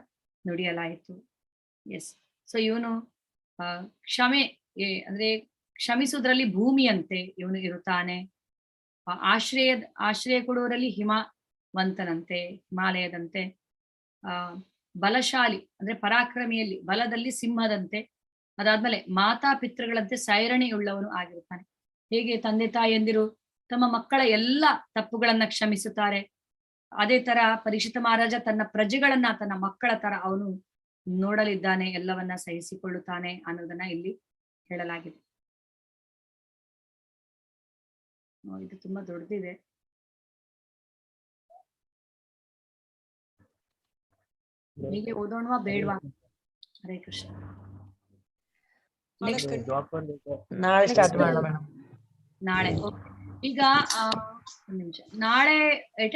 ನುಡಿಯಲಾಯಿತು. ಎಸ್. ಸೊ ಇವನು ಕ್ಷಮೆ ಅಂದ್ರೆ ಕ್ಷಮಿಸುವುದರಲ್ಲಿ ಭೂಮಿಯಂತೆ ಇವನು ಇರುತ್ತಾನೆ. ಆಶ್ರಯ ಕೊಡುವರಲ್ಲಿ ಹಿಮವಂತನಂತೆ, ಹಿಮಾಲಯದಂತೆ. ಬಲಶಾಲಿ ಅಂದ್ರೆ ಪರಾಕ್ರಮಿಯಲ್ಲಿ ಬಲದಲ್ಲಿ ಸಿಂಹದಂತೆ. ಅದಾದ್ಮೇಲೆ ಮಾತಾ ಪಿತೃಗಳಂತೆ ಸೈರಣೆಯುಳ್ಳವನು ಆಗಿರುತ್ತಾನೆ. ಹೇಗೆ ತಂದೆ ತಾಯಿಯಂದಿರು ತಮ್ಮ ಮಕ್ಕಳ ಎಲ್ಲ ತಪ್ಪುಗಳನ್ನ ಕ್ಷಮಿಸುತ್ತಾರೆ, ಅದೇ ತರ ಪರೀಕ್ಷಿತ ಮಹಾರಾಜ ತನ್ನ ಪ್ರಜೆಗಳನ್ನ ತನ್ನ ಮಕ್ಕಳ ತರ ಅವನು ನೋಡಲಿದ್ದಾನೆ, ಎಲ್ಲವನ್ನ ಸಹಿಸಿಕೊಳ್ಳುತ್ತಾನೆ ಅನ್ನೋದನ್ನ ಇಲ್ಲಿ ಹೇಳಲಾಗಿದೆ. ಇದು ತುಂಬಾ ದೊಡ್ಡದಿದೆ. ಹೀಗೆ ಓದೋಣವಾ ಬೇಡವಾ? ಹರೇ ಕೃಷ್ಣ. ನಾಳೆ ಸ್ಟಾರ್ಟ್ ಮಾಡೋಣ. ನಾಳೆ ಈಗ ಒಂದ್ ನಿಮಿಷ. ನಾಳೆ